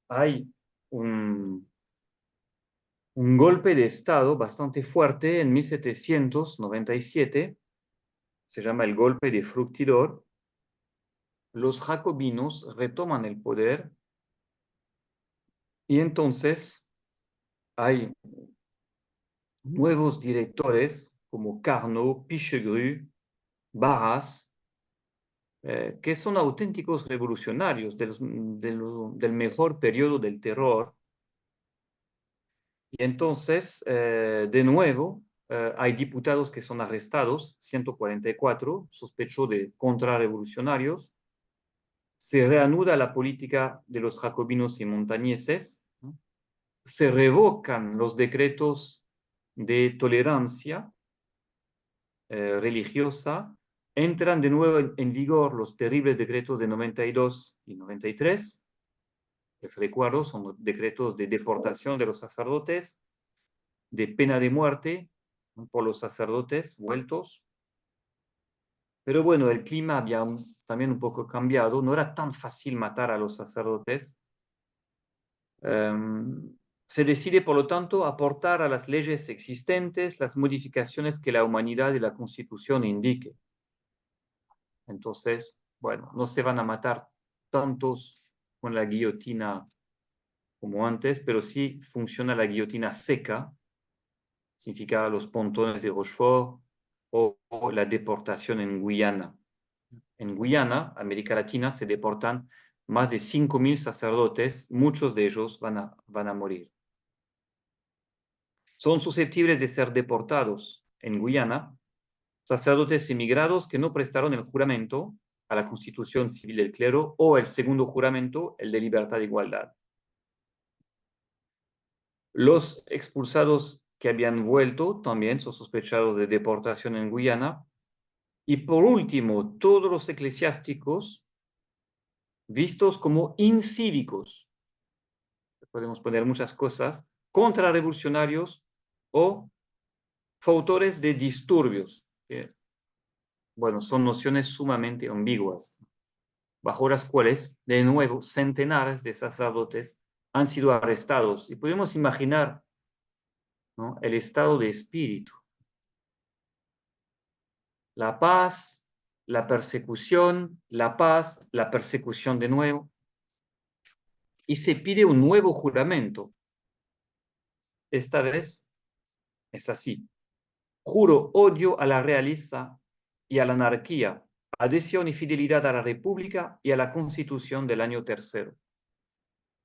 Hay un golpe de Estado bastante fuerte en 1797, se llama el golpe de Fructidor. Los jacobinos retoman el poder y entonces hay nuevos directores como Carnot, Pichegru, Barras, que son auténticos revolucionarios del mejor periodo del terror. Y entonces, de nuevo, hay diputados que son arrestados, 144, sospechosos de contrarrevolucionarios. Se reanuda la política de los jacobinos y montañeses, ¿no? Se revocan los decretos de tolerancia religiosa, entran de nuevo en vigor los terribles decretos de 92 y 93. Les recuerdo, son decretos de deportación de los sacerdotes, de pena de muerte, ¿no?, por los sacerdotes vueltos. Pero bueno, el clima había también un poco cambiado, no era tan fácil matar a los sacerdotes. Se decide, por lo tanto, aportar a las leyes existentes las modificaciones que la humanidad y la Constitución indique. Entonces, bueno, no se van a matar tantos con la guillotina como antes, pero sí funciona la guillotina seca, significa los pontones de Rochefort o la deportación en Guyana. En Guyana, América Latina, se deportan más de 5.000 sacerdotes, muchos de ellos van a morir. Son susceptibles de ser deportados en Guyana sacerdotes emigrados que no prestaron el juramento a la Constitución Civil del Clero o el segundo juramento, el de libertad e igualdad. Los expulsados que habían vuelto también son sospechados de deportación en Guyana. Y por último, todos los eclesiásticos vistos como incívicos, podemos poner muchas cosas, contrarrevolucionarios o fautores de disturbios. Bueno, son nociones sumamente ambiguas, bajo las cuales, de nuevo, centenares de sacerdotes han sido arrestados. Y podemos imaginar, ¿no?, el estado de espíritu. La paz, la persecución, la paz, la persecución de nuevo. Y se pide un nuevo juramento. Esta vez es así. Juro odio a la realeza y a la anarquía, adhesión y fidelidad a la República y a la Constitución del año tercero.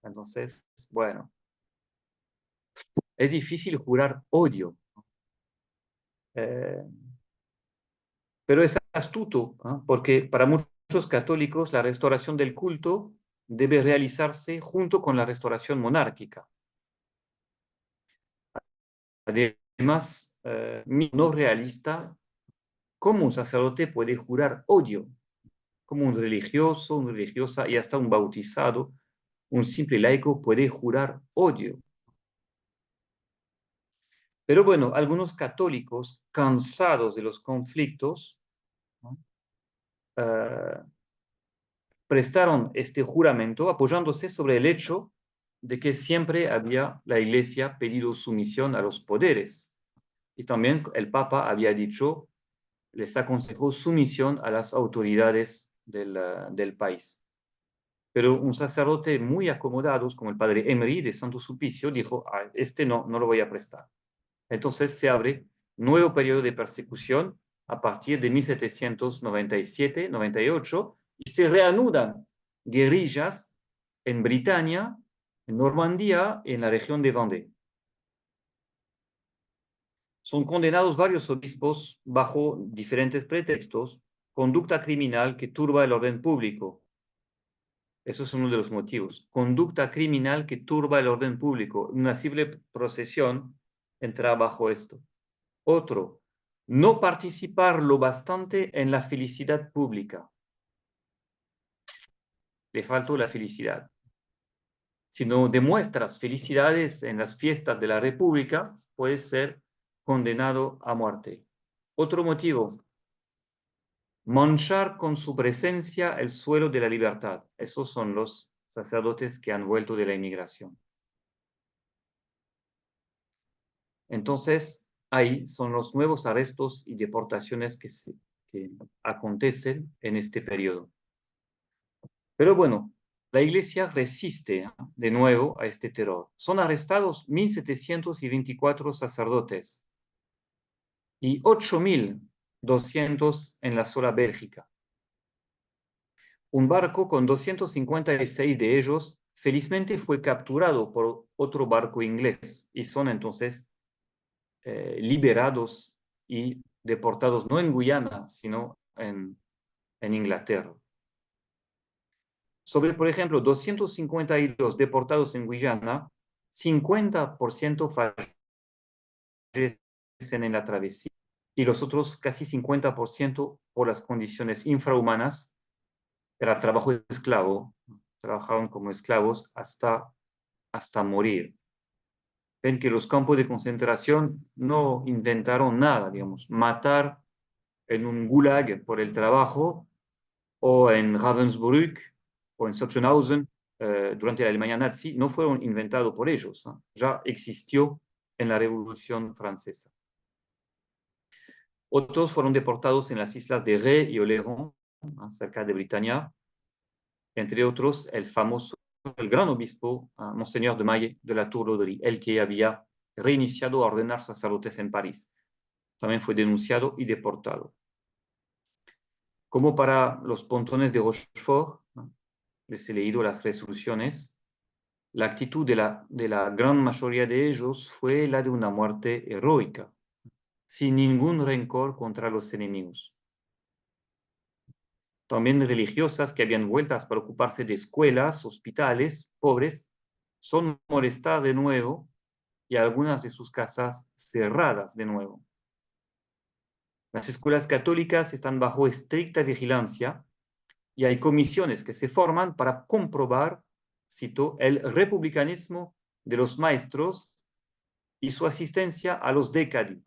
Entonces, bueno, es difícil jurar odio, pero es astuto, ¿no?, porque para muchos católicos la restauración del culto debe realizarse junto con la restauración monárquica. Además, no realista, ¿cómo un sacerdote puede jurar odio? Como un religioso, una religiosa y hasta un bautizado, un simple laico puede jurar odio. Pero bueno, algunos católicos, cansados de los conflictos, ¿no?, prestaron este juramento apoyándose sobre el hecho de que siempre había la Iglesia pedido sumisión a los poderes. Y también el Papa había dicho, les aconsejó sumisión a las autoridades del país. Pero un sacerdote muy acomodado, como el padre Emery de Santo Sulpicio, dijo, este no lo voy a prestar. Entonces se abre nuevo periodo de persecución a partir de 1797-98 y se reanudan guerrillas en Britania, en Normandía y en la región de Vendée. Son condenados varios obispos bajo diferentes pretextos, conducta criminal que turba el orden público. Eso es uno de los motivos. Conducta criminal que turba el orden público. Una simple procesión entra bajo esto. Otro, no participar lo bastante en la felicidad pública. Le faltó la felicidad. Si no demuestras felicidades en las fiestas de la República, puedes ser condenado a muerte. Otro motivo, manchar con su presencia el suelo de la libertad. Esos son los sacerdotes que han vuelto de la inmigración. Entonces, ahí son los nuevos arrestos y deportaciones que acontecen en este periodo. Pero bueno, la Iglesia resiste de nuevo a este terror. Son arrestados 1.724 sacerdotes y 8.200 en la sola Bélgica. Un barco con 256 de ellos felizmente fue capturado por otro barco inglés y son entonces liberados y deportados no en Guyana, sino en Inglaterra. Sobre, por ejemplo, 252 deportados en Guyana, 50% fallecen en la travesía y los otros casi 50% por las condiciones infrahumanas. Era trabajo esclavo, trabajaban como esclavos hasta morir. Ven que los campos de concentración no inventaron nada, digamos, matar en un gulag por el trabajo o en Ravensbrück o en Sachsenhausen durante la Alemania nazi no fueron inventados por ellos, ¿eh? Ya existió en la Revolución Francesa. Otros fueron deportados en las islas de Ré y Oléron, cerca de Britania, entre otros el famoso, el gran obispo, Monseñor de Maille de la Tour-Laudry, el que había reiniciado a ordenar sacerdotes en París. También fue denunciado y deportado. Como para los pontones de Rochefort, les he leído las resoluciones, la actitud de la gran mayoría de ellos fue la de una muerte heroica, sin ningún rencor contra los enemigos. También religiosas que habían vueltas para ocuparse de escuelas, hospitales, pobres, son molestadas de nuevo y algunas de sus casas cerradas de nuevo. Las escuelas católicas están bajo estricta vigilancia y hay comisiones que se forman para comprobar, cito, el republicanismo de los maestros y su asistencia a los decadi,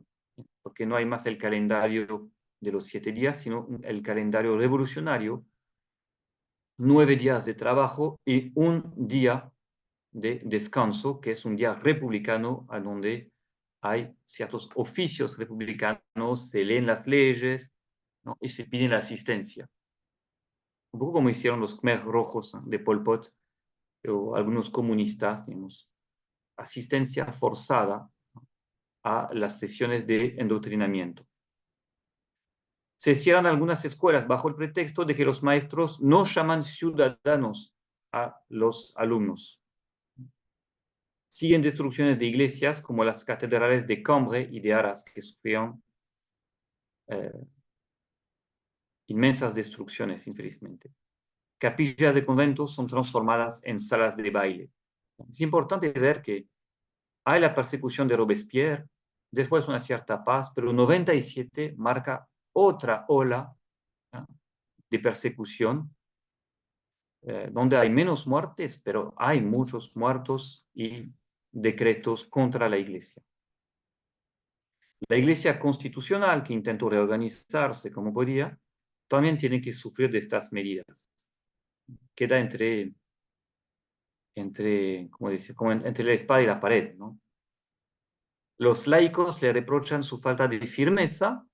porque no hay más el calendario de los 7 días, sino el calendario revolucionario, 9 días de trabajo y un día de descanso, que es un día republicano, a donde hay ciertos oficios republicanos, se leen las leyes, ¿no? Y se pide la asistencia. Un poco como hicieron los Khmer rojos, ¿no?, de Pol Pot, o algunos comunistas, digamos, asistencia forzada, ¿no?, a las sesiones de endoctrinamiento. Se cierran algunas escuelas bajo el pretexto de que los maestros no llaman ciudadanos a los alumnos. Siguen destrucciones de iglesias como las catedrales de Cambrai y de Arras, que sufrieron inmensas destrucciones, infelizmente. Capillas de conventos son transformadas en salas de baile. Es importante ver que hay la persecución de Robespierre, después una cierta paz, pero 97 marca otra ola, ¿no?, de persecución, donde hay menos muertes, pero hay muchos muertos y decretos contra la Iglesia. La Iglesia constitucional, que intentó reorganizarse como podía, también tiene que sufrir de estas medidas. Queda entre la espada y la pared, ¿no? Los laicos le reprochan su falta de firmeza,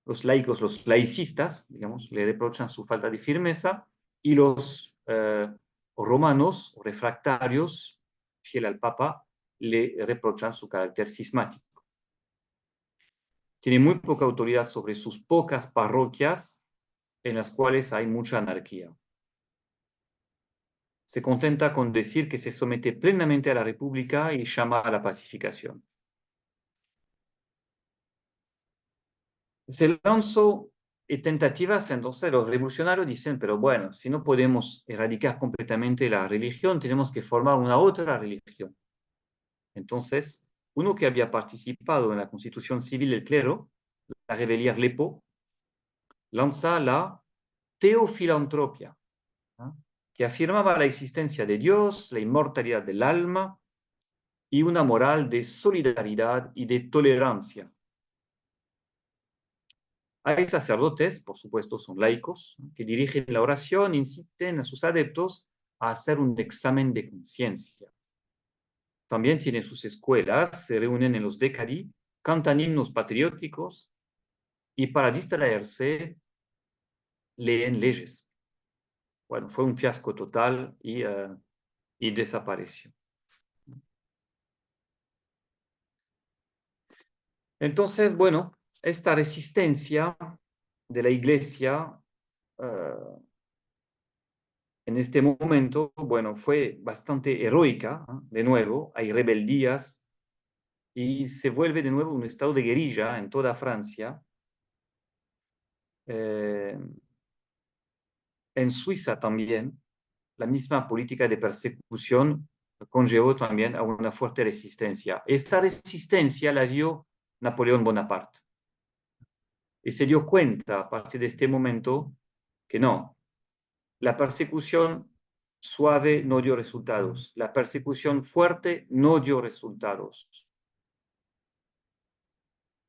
los laicos, los laicistas, digamos, le reprochan su falta de firmeza, y los romanos o refractarios, fiel al Papa, le reprochan su carácter cismático. Tiene muy poca autoridad sobre sus pocas parroquias en las cuales hay mucha anarquía. Se contenta con decir que se somete plenamente a la República y llama a la pacificación. Se lanzó tentativas, entonces los revolucionarios dicen, pero bueno, si no podemos erradicar completamente la religión, tenemos que formar una otra religión. Entonces, uno que había participado en la constitución civil del clero, la rebelión Lepo, lanza la teofilantropia, ¿no?, que afirmaba la existencia de Dios, la inmortalidad del alma y una moral de solidaridad y de tolerancia. Hay sacerdotes, por supuesto son laicos, ¿no?, que dirigen la oración e inciten a sus adeptos a hacer un examen de conciencia. También tienen sus escuelas, se reúnen en los decadi, cantan himnos patrióticos y para distraerse leen leyes. Bueno, fue un fiasco total y desapareció. Entonces, bueno, esta resistencia de la Iglesia en este momento, bueno, fue bastante heroica, ¿no? De nuevo, hay rebeldías y se vuelve de nuevo un estado de guerrilla en toda Francia. Eh, en Suiza también, la misma política de persecución conllevó también a una fuerte resistencia. Esta resistencia la vio Napoleón Bonaparte y se dio cuenta a partir de este momento que no, la persecución suave no dio resultados, la persecución fuerte no dio resultados.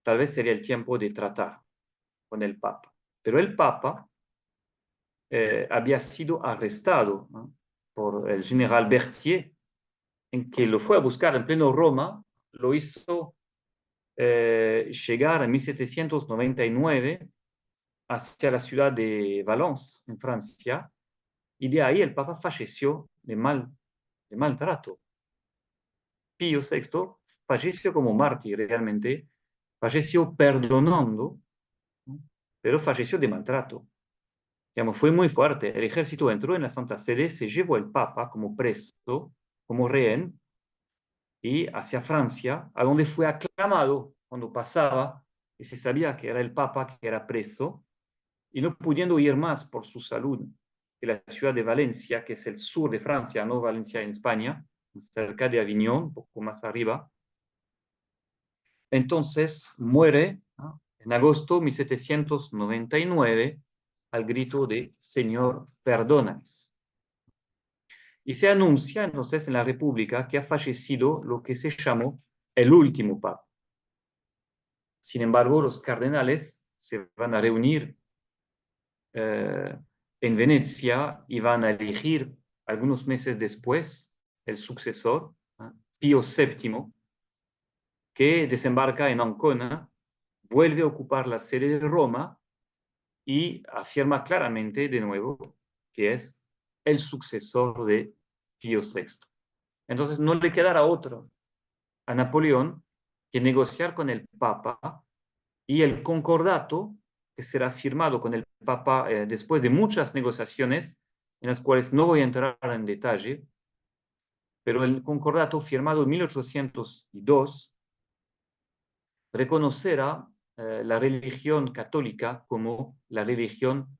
Tal vez sería el tiempo de tratar con el Papa. Pero el Papa había sido arrestado, ¿no?, por el general Berthier, en que lo fue a buscar en pleno Roma, lo hizo llegar en 1799 hacia la ciudad de Valence, en Francia, y de ahí el Papa falleció de maltrato. Pío VI falleció como mártir realmente, falleció perdonando, ¿no?, pero falleció de maltrato. Digamos, fue muy fuerte. El ejército entró en la Santa Sede, se llevó al Papa como preso, como rehén, y hacia Francia, a donde fue aclamado cuando pasaba, y se sabía que era el Papa, que era preso, y no pudiendo ir más por su salud de la ciudad de Valencia, que es el sur de Francia, no Valencia en España, cerca de Aviñón, un poco más arriba. Entonces muere, ¿no?, en agosto de 1799 al grito de Señor, perdónanos. Y se anuncia entonces en la República que ha fallecido lo que se llamó el último papa. Sin embargo, los cardenales se van a reunir en Venecia y van a elegir algunos meses después el sucesor, ¿no?, Pío VII, que desembarca en Ancona, vuelve a ocupar la sede de Roma y afirma claramente de nuevo que es el sucesor de Pío VI. Entonces no le quedará otro a Napoleón que negociar con el Papa, y el concordato que será firmado con el Papa después de muchas negociaciones, en las cuales no voy a entrar en detalle, pero el concordato firmado en 1802 reconocerá la religión católica como la religión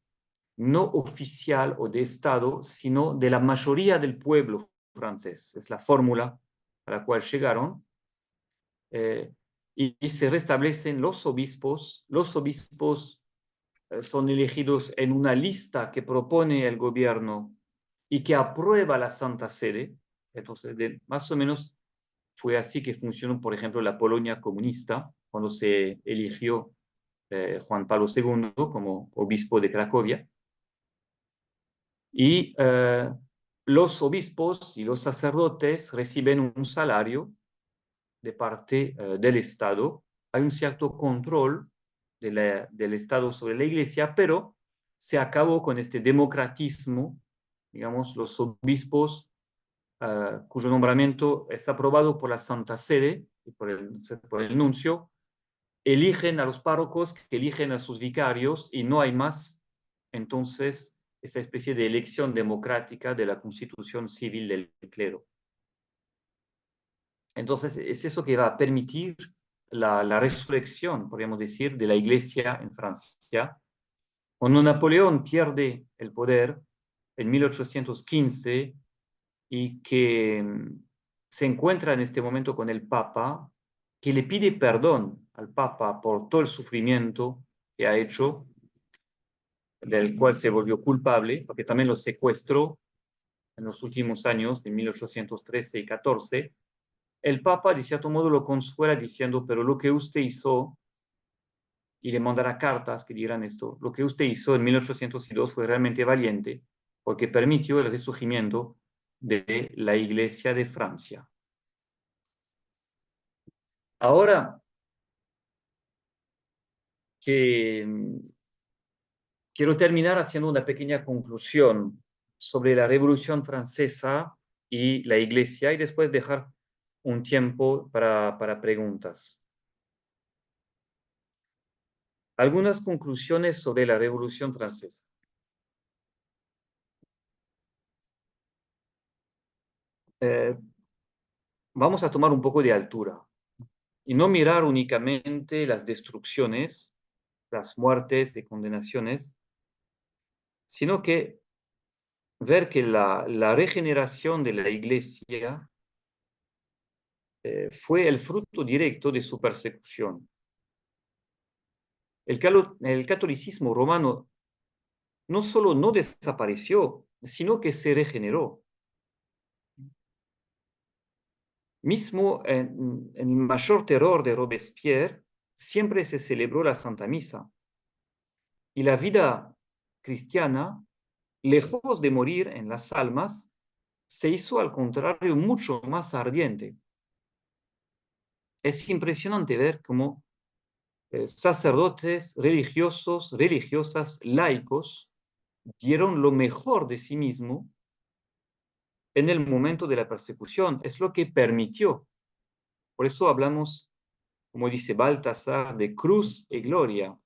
no oficial o de Estado, sino de la mayoría del pueblo francés. Es la fórmula a la cual llegaron. Y se restablecen los obispos. Los obispos son elegidos en una lista que propone el gobierno y que aprueba la Santa Sede. Entonces, más o menos fue así que funcionó, por ejemplo, la Polonia comunista, cuando se eligió Juan Pablo II como obispo de Cracovia. Y los obispos y los sacerdotes reciben un salario de parte del Estado. Hay un cierto control del Estado sobre la Iglesia, pero se acabó con este democratismo. Digamos, los obispos, cuyo nombramiento es aprobado por la Santa Sede y por el nuncio, eligen a los párrocos, que eligen a sus vicarios, y no hay más, entonces, esa especie de elección democrática de la constitución civil del clero. Entonces, es eso que va a permitir la resurrección, podríamos decir, de la Iglesia en Francia. Cuando Napoleón pierde el poder en 1815 y que se encuentra en este momento con el Papa, que le pide perdón al Papa por todo el sufrimiento que ha hecho, del cual se volvió culpable, porque también lo secuestró en los últimos años de 1813 y 14, el Papa de cierto modo lo consuela diciendo, pero lo que usted hizo, y le mandará cartas que dirán esto, lo que usted hizo en 1802 fue realmente valiente, porque permitió el resurgimiento de la Iglesia de Francia. Ahora que quiero terminar haciendo una pequeña conclusión sobre la Revolución Francesa y la Iglesia, y después dejar un tiempo para preguntas. Algunas conclusiones sobre la Revolución Francesa. Vamos a tomar un poco de altura. y no mirar únicamente las destrucciones, las muertes y condenaciones, sino que ver que la regeneración de la iglesia fue el fruto directo de su persecución. El catolicismo romano no solo no desapareció, sino que se regeneró. Mismo en el mayor terror de Robespierre, siempre se celebró la Santa Misa. Y la vida cristiana, lejos de morir en las almas, se hizo al contrario mucho más ardiente. Es impresionante ver cómo sacerdotes religiosos, religiosas, laicos, dieron lo mejor de sí mismo en el momento de la persecución. Es lo que permitió. Por eso hablamos, como dice Baltasar, de cruz y gloria,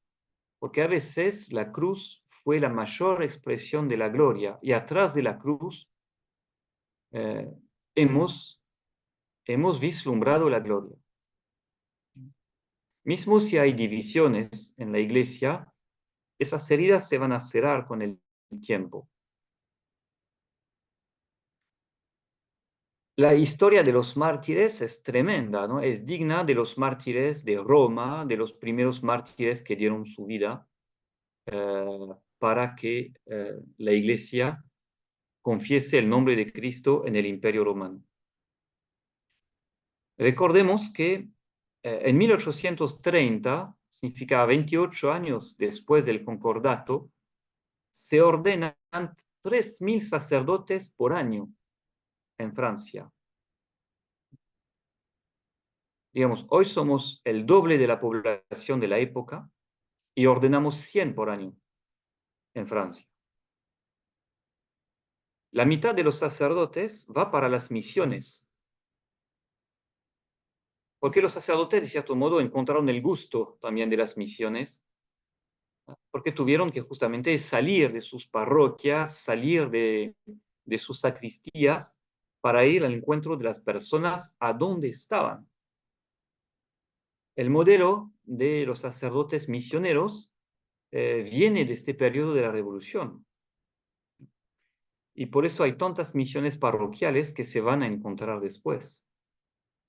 porque a veces la cruz fue la mayor expresión de la gloria y atrás de la cruz eh, hemos vislumbrado la gloria. Mismo si hay divisiones en la iglesia, esas heridas se van a cerrar con el tiempo. La historia de los mártires es tremenda, ¿no? Es digna de los mártires de Roma, de los primeros mártires que dieron su vida para que la iglesia confiese el nombre de Cristo en el Imperio Romano. Recordemos que en 1830, significa 28 años después del concordato, se ordenan 3.000 sacerdotes por año en Francia. Digamos, hoy somos el doble de la población de la época y ordenamos 100 por año en Francia. La mitad de los sacerdotes va para las misiones, porque los sacerdotes, de cierto modo, encontraron el gusto también de las misiones, porque tuvieron que justamente salir de sus parroquias, salir de sus sacristías, para ir al encuentro de las personas a donde estaban. El modelo de los sacerdotes misioneros viene de este periodo de la Revolución. Y por eso hay tantas misiones parroquiales que se van a encontrar después.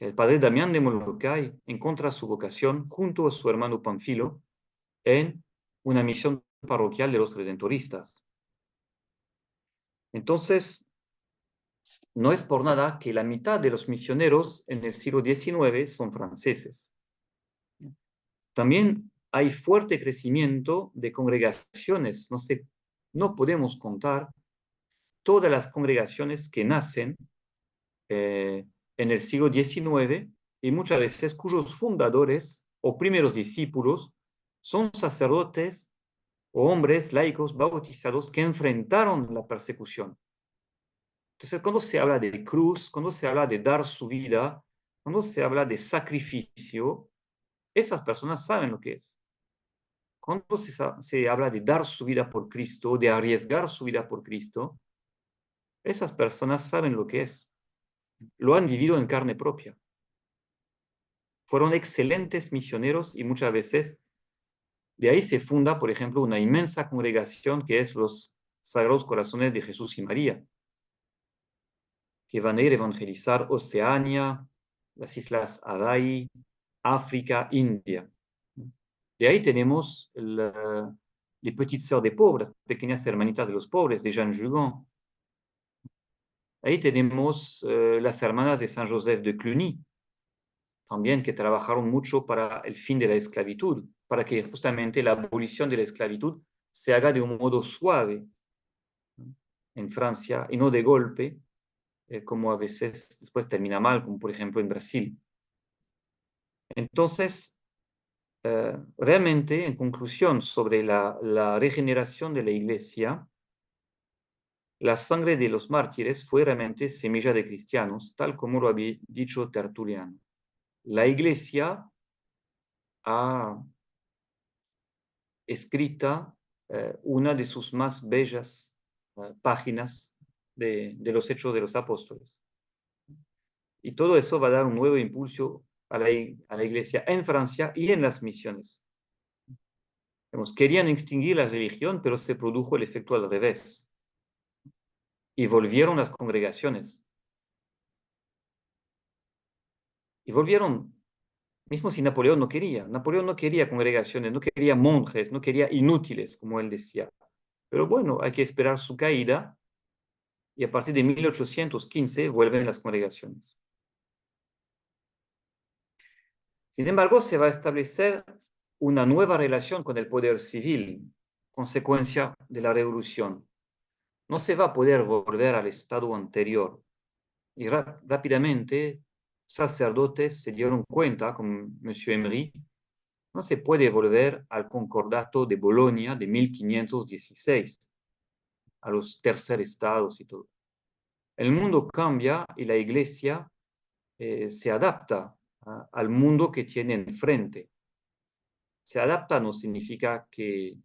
El padre Damián de Molokai encuentra su vocación junto a su hermano Panfilo en una misión parroquial de los redentoristas. Entonces, no es por nada que la mitad de los misioneros en el siglo XIX son franceses. También hay fuerte crecimiento de congregaciones. No podemos contar todas las congregaciones que nacen en el siglo XIX y muchas veces cuyos fundadores o primeros discípulos son sacerdotes o hombres laicos bautizados que enfrentaron la persecución. Entonces, cuando se habla de cruz, cuando se habla de dar su vida, cuando se habla de sacrificio, esas personas saben lo que es. Cuando se habla de dar su vida por Cristo, de arriesgar su vida por Cristo, esas personas saben lo que es. Lo han vivido en carne propia. Fueron excelentes misioneros y muchas veces de ahí se funda, por ejemplo, una inmensa congregación que es los Sagrados Corazones de Jesús y María, que van a ir a evangelizar Oceania, las Islas Adai, África, India. De ahí tenemos les Petites Sœurs des Pauvres, las pequeñas hermanitas de los pobres, de Jean Jugan. Ahí tenemos las hermanas de San Joseph de Cluny, también que trabajaron mucho para el fin de la esclavitud, para que justamente la abolición de la esclavitud se haga de un modo suave en Francia y no de golpe, como a veces después termina mal, como por ejemplo en Brasil. Entonces, realmente, en conclusión sobre la regeneración de la Iglesia, la sangre de los mártires fue realmente semilla de cristianos, tal como lo había dicho Tertuliano. La Iglesia ha escrita una de sus más bellas páginas de los Hechos de los Apóstoles. Y todo eso va a dar un nuevo impulso a la iglesia en Francia y en las misiones. Querían extinguir la religión, pero se produjo el efecto al revés. Y volvieron las congregaciones. Y volvieron, mismo si Napoleón no quería. Napoleón no quería congregaciones, no quería monjes, no quería inútiles, como él decía. Pero bueno, hay que esperar su caída y a partir de 1815 vuelven las congregaciones. Sin embargo, se va a establecer una nueva relación con el poder civil, consecuencia de la revolución. No se va a poder volver al estado anterior. Y rápidamente, sacerdotes se dieron cuenta, como Monsieur Emery, no se puede volver al concordato de Bolonia de 1516, a los tercer estados y todo. El mundo cambia y la iglesia se adapta al mundo que tiene enfrente. Se adapta no significa que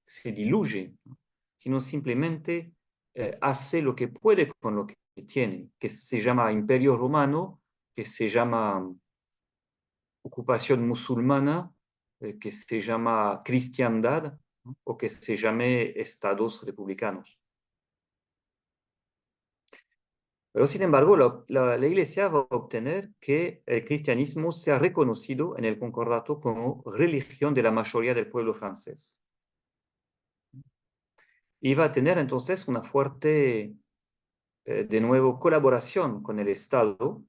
se diluye, ¿no? Sino simplemente hace lo que puede con lo que tiene, que se llama Imperio Romano, que se llama ocupación musulmana, que se llama cristiandad, ¿no? O que se llame estados republicanos. Pero sin embargo, la Iglesia va a obtener que el cristianismo sea reconocido en el concordato como religión de la mayoría del pueblo francés. Y va a tener entonces una fuerte, de nuevo, colaboración con el Estado,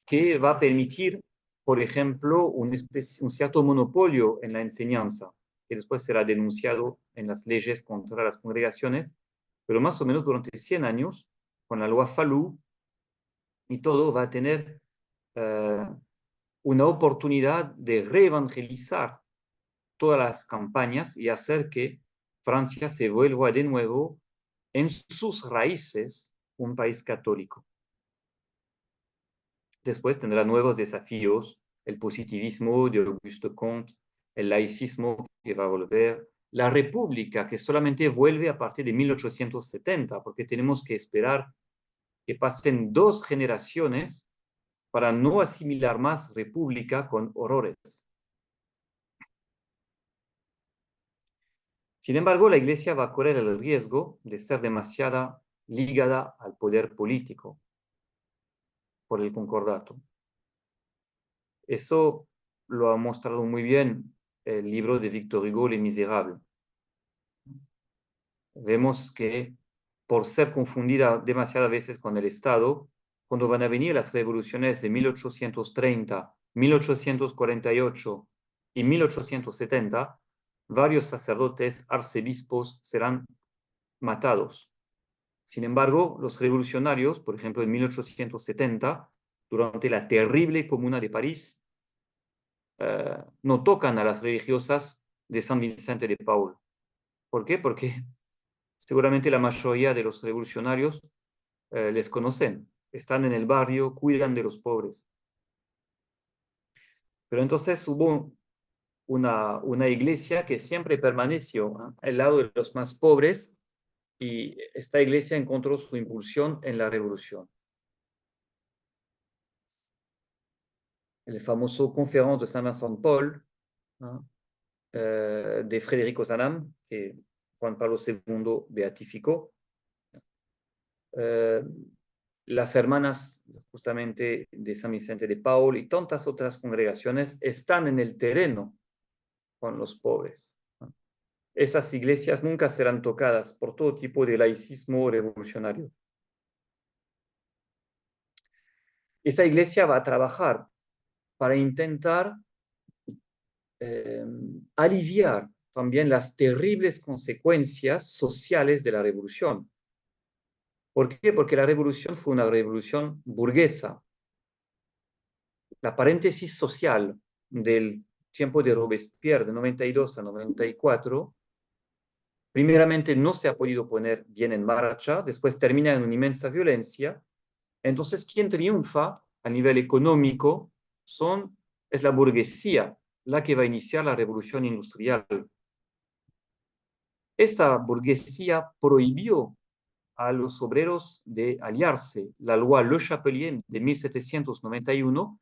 que va a permitir, por ejemplo, un cierto monopolio en la enseñanza, que después será denunciado en las leyes contra las congregaciones, pero más o menos durante 100 años, con la loi Fallou, y todo va a tener una oportunidad de reevangelizar todas las campañas y hacer que Francia se vuelva de nuevo en sus raíces un país católico. Después tendrá nuevos desafíos, el positivismo de Auguste Comte, el laicismo que va a volver, la república que solamente vuelve a partir de 1870, porque tenemos que esperar que pasen 2 generaciones para no asimilar más república con horrores. Sin embargo, la Iglesia va a correr el riesgo de ser demasiado ligada al poder político por el concordato. Eso lo ha mostrado muy bien el libro de Victor Hugo, Les Misérables. Vemos que por ser confundida demasiadas veces con el Estado, cuando van a venir las revoluciones de 1830, 1848 y 1870, varios sacerdotes, arzobispos serán matados. Sin embargo, los revolucionarios, por ejemplo, en 1870, durante la terrible Comuna de París, no tocan a las religiosas de San Vicente de Paul. ¿Por qué? Porque seguramente la mayoría de los revolucionarios les conocen, están en el barrio, cuidan de los pobres. Pero entonces hubo una iglesia que siempre permaneció al lado de los más pobres y esta iglesia encontró su impulsión en la revolución. El famoso Conférence de Saint-Vincent-de-Paul, ¿no? De Federico Zanam, que Juan Pablo II beatificó. Las hermanas justamente de San Vicente de Paul y tantas otras congregaciones están en el terreno con los pobres, ¿no? Esas iglesias nunca serán tocadas por todo tipo de laicismo revolucionario. Esta iglesia va a trabajar para intentar aliviar también las terribles consecuencias sociales de la revolución. ¿Por qué? Porque la revolución fue una revolución burguesa. La paréntesis social del tiempo de Robespierre, de 92 a 94, primeramente no se ha podido poner bien en marcha, después termina en una inmensa violencia. Entonces, quien triunfa a nivel económico es la burguesía, la que va a iniciar la revolución industrial. Esa burguesía prohibió a los obreros de aliarse. La loi Le Chapelier de 1791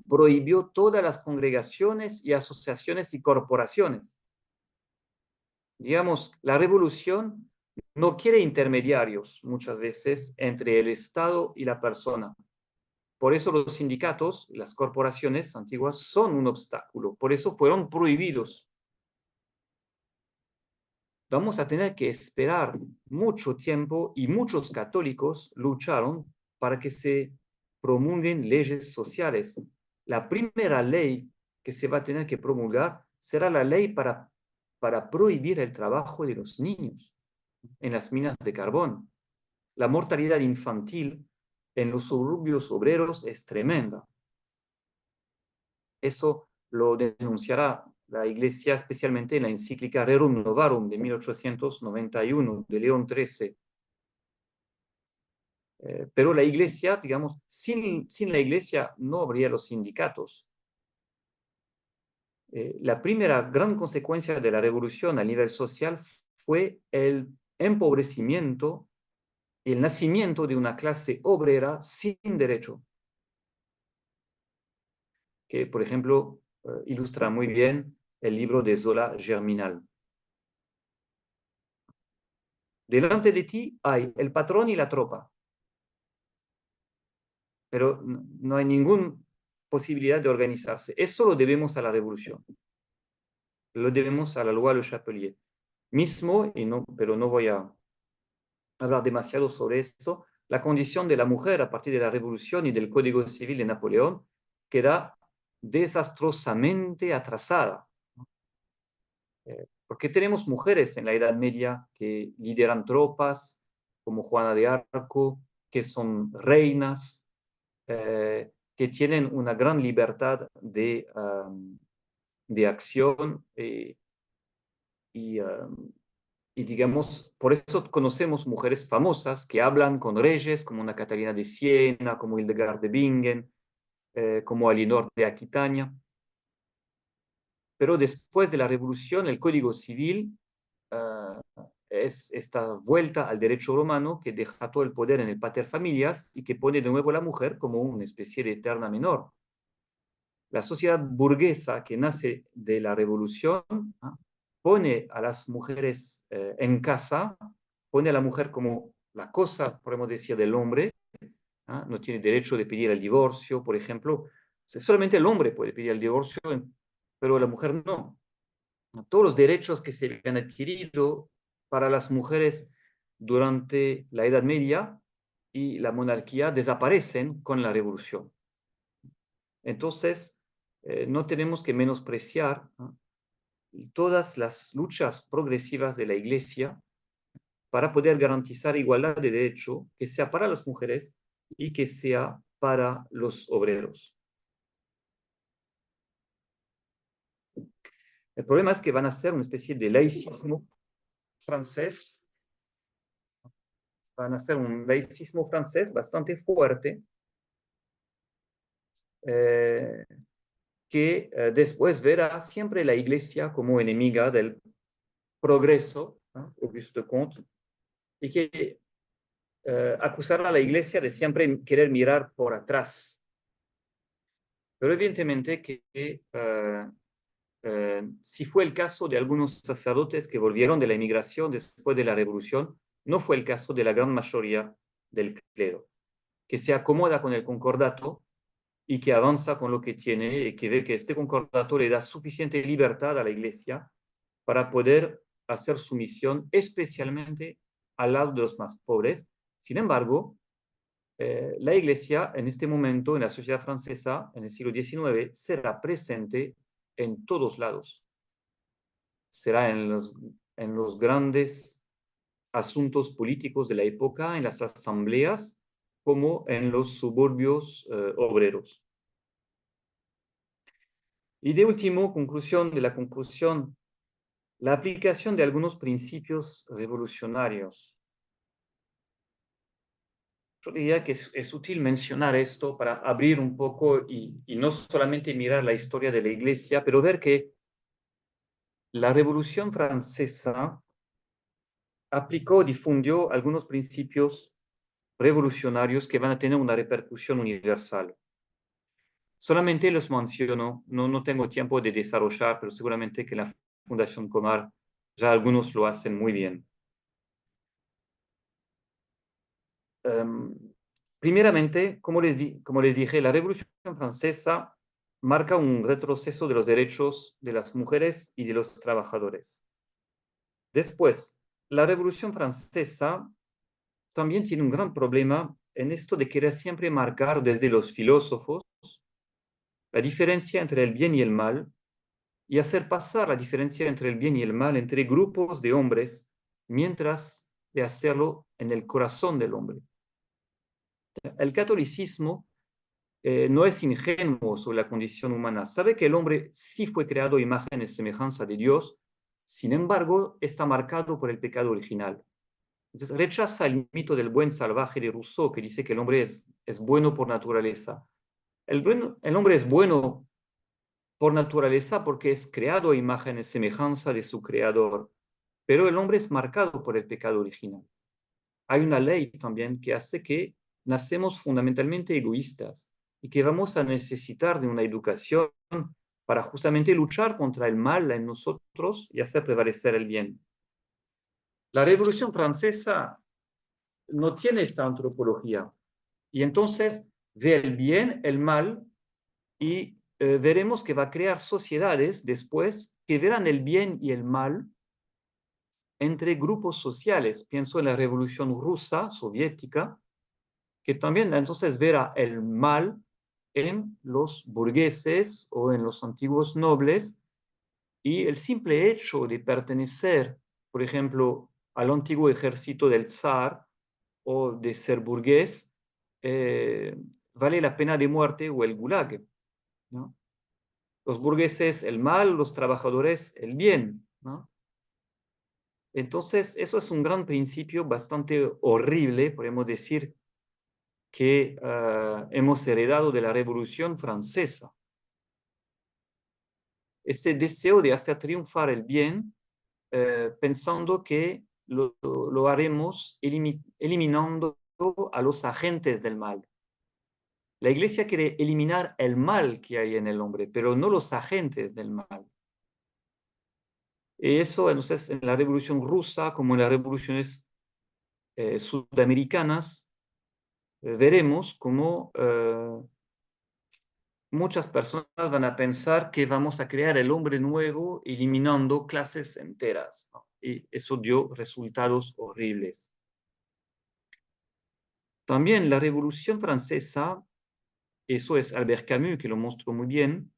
prohibió todas las congregaciones y asociaciones y corporaciones. Digamos, la revolución no quiere intermediarios muchas veces entre el Estado y la persona. Por eso los sindicatos, las corporaciones antiguas son un obstáculo, por eso fueron prohibidos. Vamos a tener que esperar mucho tiempo y muchos católicos lucharon para que se promulguen leyes sociales. La primera ley que se va a tener que promulgar será la ley para prohibir el trabajo de los niños en las minas de carbón. La mortalidad infantil en los suburbios obreros es tremenda. Eso lo denunciará la Iglesia, especialmente en la encíclica Rerum Novarum de 1891 de León XIII. Pero la Iglesia, digamos, sin la Iglesia no habría los sindicatos. La primera gran consecuencia de la revolución a nivel social fue el empobrecimiento y el nacimiento de una clase obrera sin derecho, que, por ejemplo, ilustra muy bien el libro de Zola, Germinal. Delante de ti hay el patrón y la tropa, pero no hay ninguna posibilidad de organizarse. Eso lo debemos a la revolución, lo debemos a la loi Le Chapelier. Mismo, pero no voy a hablar demasiado sobre esto, la condición de la mujer a partir de la revolución y del Código Civil de Napoleón queda desastrosamente atrasada. Porque tenemos mujeres en la Edad Media que lideran tropas, como Juana de Arco, que son reinas, que tienen una gran libertad de acción y digamos, por eso conocemos mujeres famosas que hablan con reyes, como una Catalina de Siena, como Hildegard de Bingen, como Alienor de Aquitania. Pero después de la revolución, el Código Civil es esta vuelta al derecho romano que deja todo el poder en el pater familias y que pone de nuevo a la mujer como una especie de eterna menor. La sociedad burguesa que nace de la revolución pone a las mujeres en casa, pone a la mujer como la cosa, podemos decir, del hombre, no tiene derecho de pedir el divorcio, por ejemplo. Solamente el hombre puede pedir el divorcio, pero la mujer no. Todos los derechos que se han adquirido para las mujeres durante la Edad Media y la monarquía desaparecen con la revolución. Entonces, no tenemos que menospreciar todas las luchas progresivas de la Iglesia para poder garantizar igualdad de derecho, que sea para las mujeres y que sea para los obreros. El problema es que van a ser una especie de laicismo francés, van a ser un laicismo francés bastante fuerte, que después verá siempre la Iglesia como enemiga del progreso, Auguste Comte, y que acusará a la Iglesia de siempre querer mirar por atrás. Pero evidentemente que si fue el caso de algunos sacerdotes que volvieron de la emigración después de la revolución, no fue el caso de la gran mayoría del clero, que se acomoda con el concordato y que avanza con lo que tiene y que ve que este concordato le da suficiente libertad a la Iglesia para poder hacer su misión, especialmente al lado de los más pobres. Sin embargo, la Iglesia en este momento, en la sociedad francesa, en el siglo XIX, será presente en todos lados. Será en los grandes asuntos políticos de la época, en las asambleas, como en los suburbios obreros. Y de último, conclusión de la conclusión, la aplicación de algunos principios revolucionarios. Yo diría que es útil mencionar esto para abrir un poco y no solamente mirar la historia de la Iglesia, pero ver que la Revolución Francesa aplicó, difundió algunos principios revolucionarios que van a tener una repercusión universal. Solamente los menciono, no tengo tiempo de desarrollar, pero seguramente que la Fundación Comar ya algunos lo hacen muy bien. Primeramente, como les dije, la Revolución Francesa marca un retroceso de los derechos de las mujeres y de los trabajadores. Después, la Revolución Francesa también tiene un gran problema en esto de querer siempre marcar desde los filósofos la diferencia entre el bien y el mal y hacer pasar la diferencia entre el bien y el mal entre grupos de hombres, mientras de hacerlo en el corazón del hombre. El catolicismo no es ingenuo sobre la condición humana. Sabe que el hombre sí fue creado a imagen y semejanza de Dios, sin embargo, está marcado por el pecado original. Entonces, rechaza el mito del buen salvaje de Rousseau, que dice que el hombre es bueno por naturaleza. El hombre es bueno por naturaleza porque es creado a imagen y semejanza de su creador, pero el hombre es marcado por el pecado original. Hay una ley también que hace que nacemos fundamentalmente egoístas y que vamos a necesitar de una educación para justamente luchar contra el mal en nosotros y hacer prevalecer el bien. La Revolución Francesa no tiene esta antropología y entonces ve el bien, el mal y veremos que va a crear sociedades después que verán el bien y el mal entre grupos sociales. Pienso en la Revolución Rusa, soviética, que también entonces verá el mal en los burgueses o en los antiguos nobles y el simple hecho de pertenecer, por ejemplo, al antiguo ejército del zar o de ser burgués, eh, vale la pena de muerte o el gulag, ¿no? Los burgueses el mal, los trabajadores el bien, ¿no? Entonces, eso es un gran principio bastante horrible, podemos decir, que hemos heredado de la Revolución Francesa. Ese deseo de hacer triunfar el bien, pensando que lo haremos eliminando a los agentes del mal. La Iglesia quiere eliminar el mal que hay en el hombre, pero no los agentes del mal. Y eso, entonces, en la Revolución Rusa, como en las revoluciones sudamericanas, veremos cómo muchas personas van a pensar que vamos a crear el hombre nuevo eliminando clases enteras, ¿no? Y eso dio resultados horribles. También la Revolución Francesa, eso es Albert Camus que lo mostró muy bien,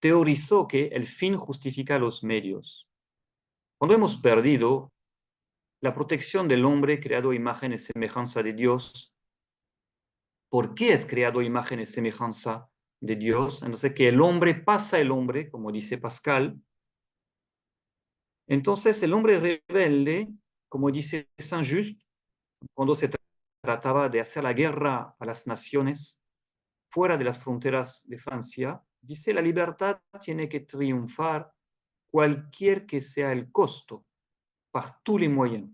teorizó que el fin justifica los medios. Cuando hemos perdido la protección del hombre creado a imagen y semejanza de Dios, ¿por qué es creado a imagen y semejanza de Dios? Entonces, que el hombre pasa el hombre, como dice Pascal. Entonces, el hombre rebelde, como dice Saint-Just, cuando se trataba de hacer la guerra a las naciones fuera de las fronteras de Francia, dice la libertad tiene que triunfar cualquier que sea el costo, par tous les moyens.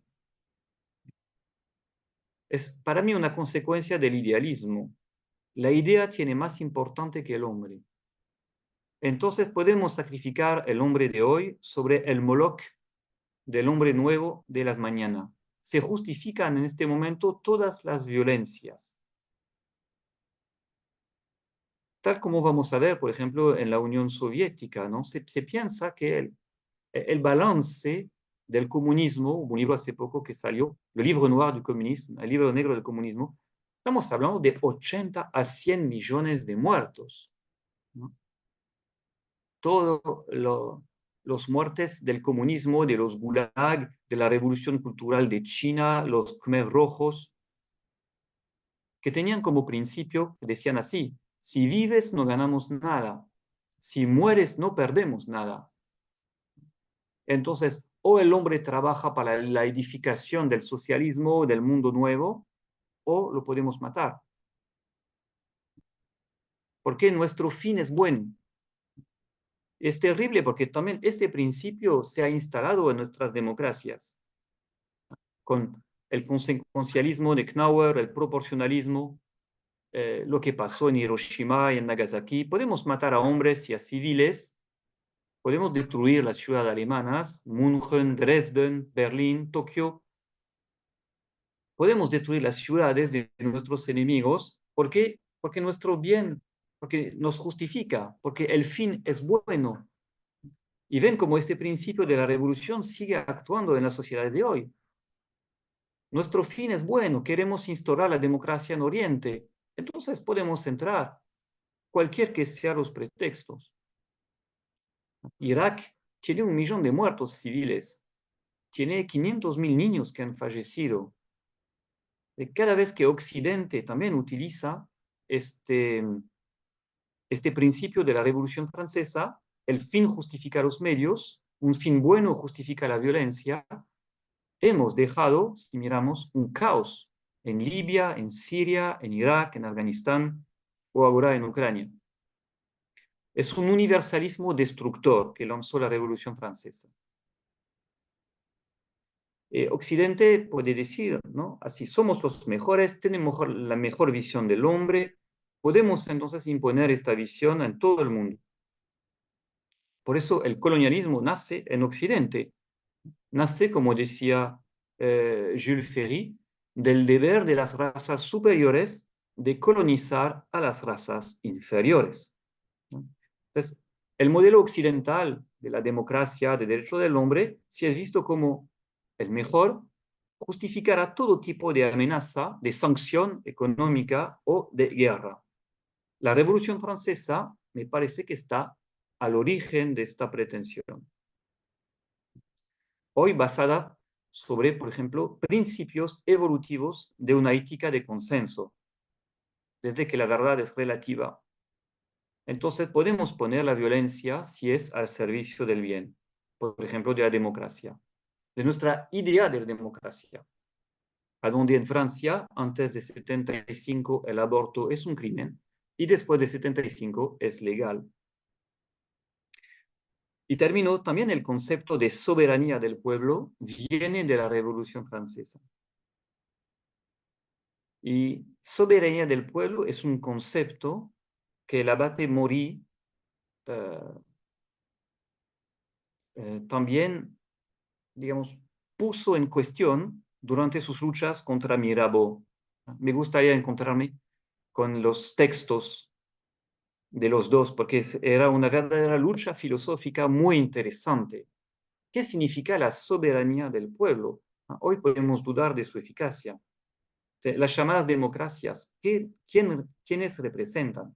Es para mí una consecuencia del idealismo. La idea tiene más importante que el hombre. Entonces podemos sacrificar el hombre de hoy sobre el Moloch del hombre nuevo de las mañanas. Se justifican en este momento todas las violencias. Tal como vamos a ver, por ejemplo, en la Unión Soviética, ¿no? Se piensa que el balance del comunismo, hubo un libro hace poco que salió, el libro noir du comunismo, el libro negro del comunismo, estamos hablando de 80 a 100 millones de muertos, ¿no? Todos los muertes del comunismo, de los gulag, de la revolución cultural de China, los Khmer rojos, que tenían como principio, decían así, si vives no ganamos nada, si mueres no perdemos nada. Entonces, o el hombre trabaja para la edificación del socialismo, del mundo nuevo, o lo podemos matar. Porque nuestro fin es bueno. Es terrible porque también ese principio se ha instalado en nuestras democracias. con el consecuencialismo de Knauer, el proporcionalismo, lo que pasó en Hiroshima y en Nagasaki. Podemos matar a hombres y a civiles, podemos destruir las ciudades alemanas, München, Dresden, Berlín, Tokio. Podemos destruir las ciudades de nuestros enemigos. ¿Por qué? Porque nuestro bien, porque nos justifica, porque el fin es bueno. Y ven cómo este principio de la revolución sigue actuando en la sociedad de hoy. Nuestro fin es bueno, queremos instaurar la democracia en Oriente. Entonces podemos entrar, cualquier que sean los pretextos. Irak tiene 1 millón de muertos civiles, tiene 500.000 niños que han fallecido. Y cada vez que Occidente también utiliza este principio de la Revolución Francesa, el fin justifica los medios, un fin bueno justifica la violencia, hemos dejado, si miramos, un caos en Libia, en Siria, en Irak, en Afganistán o ahora en Ucrania. Es un universalismo destructor que lanzó la Revolución Francesa. Occidente puede decir, ¿no? Así somos los mejores, tenemos la mejor visión del hombre, podemos entonces imponer esta visión en todo el mundo. Por eso el colonialismo nace en Occidente, nace, como decía Jules Ferry, del deber de las razas superiores de colonizar a las razas inferiores, ¿no? Entonces, el modelo occidental de la democracia, de derecho del hombre, si es visto como el mejor, justificará todo tipo de amenaza, de sanción económica o de guerra. La Revolución Francesa me parece que está al origen de esta pretensión. Hoy basada sobre, por ejemplo, principios evolutivos de una ética de consenso, desde que la verdad es relativa. Entonces podemos poner la violencia si es al servicio del bien, por ejemplo, de la democracia, de nuestra idea de democracia, a donde en Francia, antes de 75, el aborto es un crimen y después de 75 es legal. Y terminó también el concepto de soberanía del pueblo, viene de la Revolución Francesa. Y soberanía del pueblo es un concepto que el abate Maury también, digamos, puso en cuestión durante sus luchas contra Mirabeau. Me gustaría encontrarme con los textos de los dos, porque era una verdadera lucha filosófica muy interesante. ¿Qué significa la soberanía del pueblo? Hoy podemos dudar de su eficacia. Las llamadas democracias, ¿quiénes representan?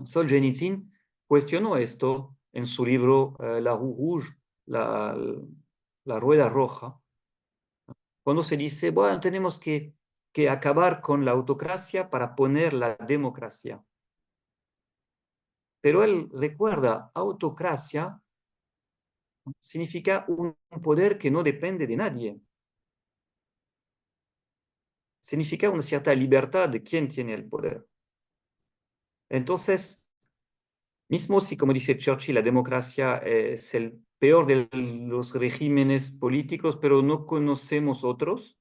Solzhenitsyn cuestionó esto en su libro La Roue Rouge, la Rueda Roja, cuando se dice, bueno, tenemos que acabar con la autocracia para poner la democracia. Pero él recuerda, autocracia significa un poder que no depende de nadie. Significa una cierta libertad de quien tiene el poder. Entonces, mismo si, como dice Churchill, la democracia es el peor de los regímenes políticos, pero no conocemos otros,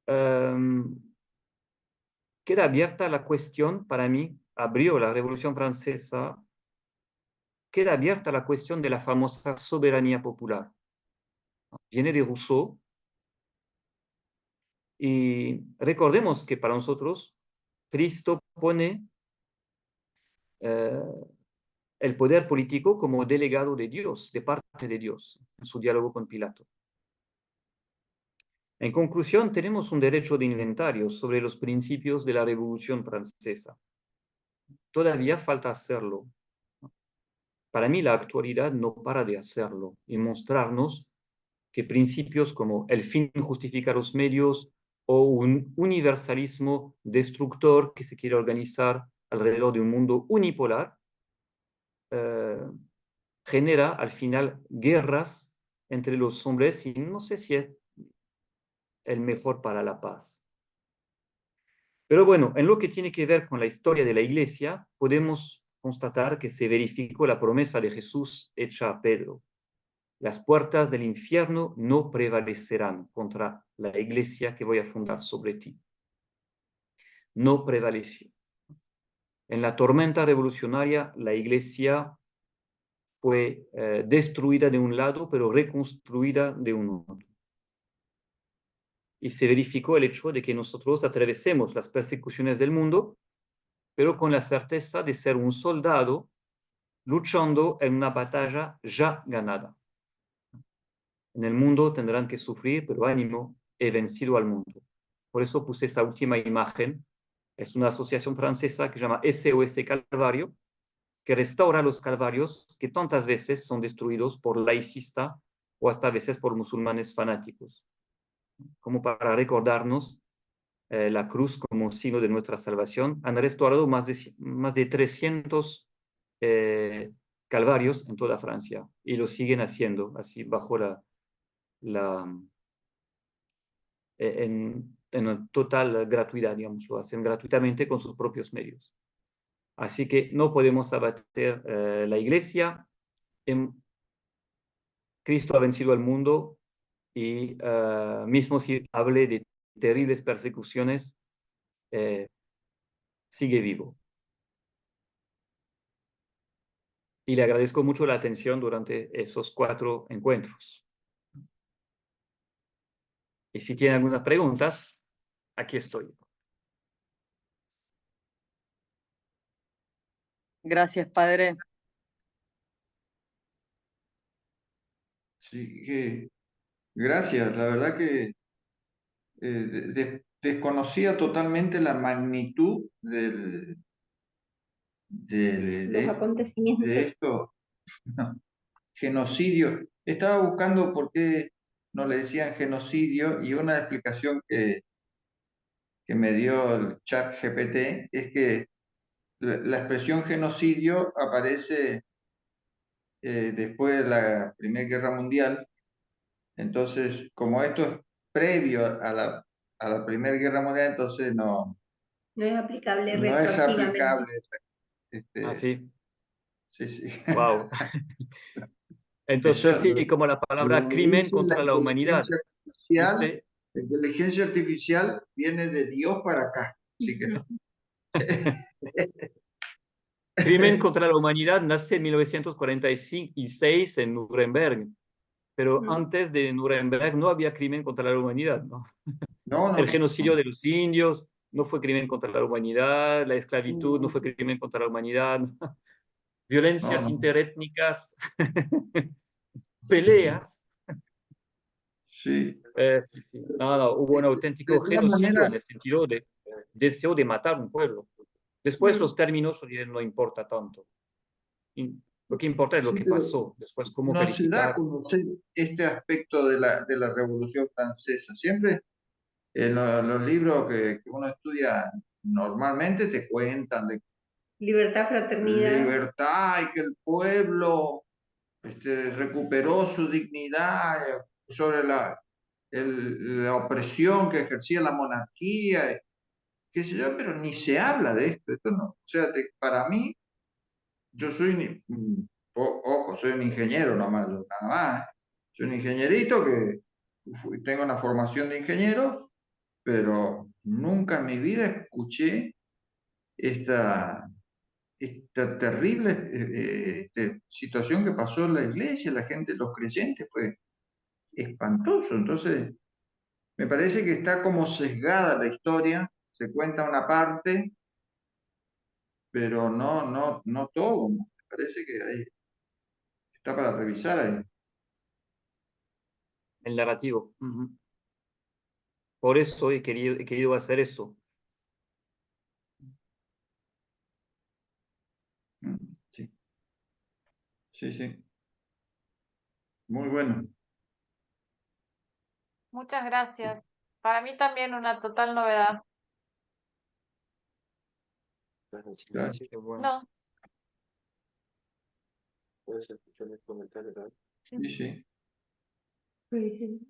queda abierta la cuestión, para mí, abrió la Revolución Francesa, queda abierta la cuestión de la famosa soberanía popular. Viene de Rousseau, y recordemos que para nosotros Cristo pone el poder político como delegado de Dios, de parte de Dios, en su diálogo con Pilato. En conclusión, tenemos un derecho de inventario sobre los principios de la Revolución Francesa. Todavía falta hacerlo. Para mí, la actualidad no para de hacerlo y mostrarnos que principios como el fin justifica los medios o un universalismo destructor que se quiere organizar alrededor de un mundo unipolar, genera al final guerras entre los hombres y no sé si es el mejor para la paz. Pero bueno, en lo que tiene que ver con la historia de la Iglesia, podemos constatar que se verificó la promesa de Jesús hecha a Pedro. las puertas del infierno no prevalecerán contra la iglesia que voy a fundar sobre ti. No prevaleció. En la tormenta revolucionaria, la iglesia fue destruida de un lado, pero reconstruida de un otro. Y se verificó el hecho de que nosotros atravesemos las persecuciones del mundo, pero con la certeza de ser un soldado luchando en una batalla ya ganada. En el mundo tendrán que sufrir, pero ánimo, he vencido al mundo. Por eso puse esa última imagen. Es una asociación francesa que se llama SOS Calvario, que restaura los calvarios que tantas veces son destruidos por laicistas o hasta veces por musulmanes fanáticos, como para recordarnos la cruz como signo de nuestra salvación. Han restaurado más de 300 calvarios en toda Francia y lo siguen haciendo así bajo en total gratuidad, digamos, lo hacen gratuitamente con sus propios medios. Así que no podemos abater la iglesia. Cristo ha vencido al mundo y mismo si hable de terribles persecuciones, sigue vivo. Y le agradezco mucho la atención durante esos 4 encuentros. Y si tienen algunas preguntas, aquí estoy. Gracias, padre. Sí, gracias. La verdad que desconocía totalmente la magnitud Los acontecimientos. de esto, genocidio. Estaba buscando por qué no le decían genocidio y una explicación que me dio el chat GPT es que la expresión genocidio aparece después de la Primera Guerra Mundial. Entonces, como esto es previo a la Primera Guerra Mundial, entonces no es aplicable es retroactivamente. aplicable. Ah, sí. Sí, sí. Wow. Entonces, sí, como la palabra Lo crimen dice contra la humanidad. ¿Viste? La inteligencia artificial viene de Dios para acá. Así que no. Crimen contra la humanidad nace en 1946 en Nuremberg, pero antes de Nuremberg no había crimen contra la humanidad, ¿no? No, El no. genocidio de los indios no fue crimen contra la humanidad, la esclavitud no fue crimen contra la humanidad, violencias No. interétnicas, peleas. Sí. Sí, sí. No, hubo un auténtico De todas genocidio en maneras, el sentido de deseo de matar un pueblo. Después los términos no importa tanto. Lo que importa es lo sí, que pero pasó. Después, cómo no se da a calificar. conocer este aspecto de la Revolución Francesa. Siempre en los libros que uno estudia normalmente te cuentan de Libertad, fraternidad. libertad y que el pueblo recuperó su dignidad sobre la opresión que ejercía la monarquía, qué sé yo, pero ni se habla de esto. Esto no, o sea, para mí, yo soy, ojo, soy un ingeniero nomás, yo nada más. Soy un ingenierito que tengo una formación de ingeniero, pero nunca en mi vida escuché esta, esta terrible situación que pasó en la iglesia, la gente, los creyentes, fue espantoso. Entonces, me parece que está como sesgada la historia, se cuenta una parte, pero no todo. Me parece que ahí está para revisar ahí. El narrativo. Por eso he querido hacer esto. Sí, sí, sí. Muy bueno. Muchas gracias. Para mí también una total novedad. Gracias. Qué bueno. No, ¿Puedes escuchar el comentario? Sí, sí. Pues,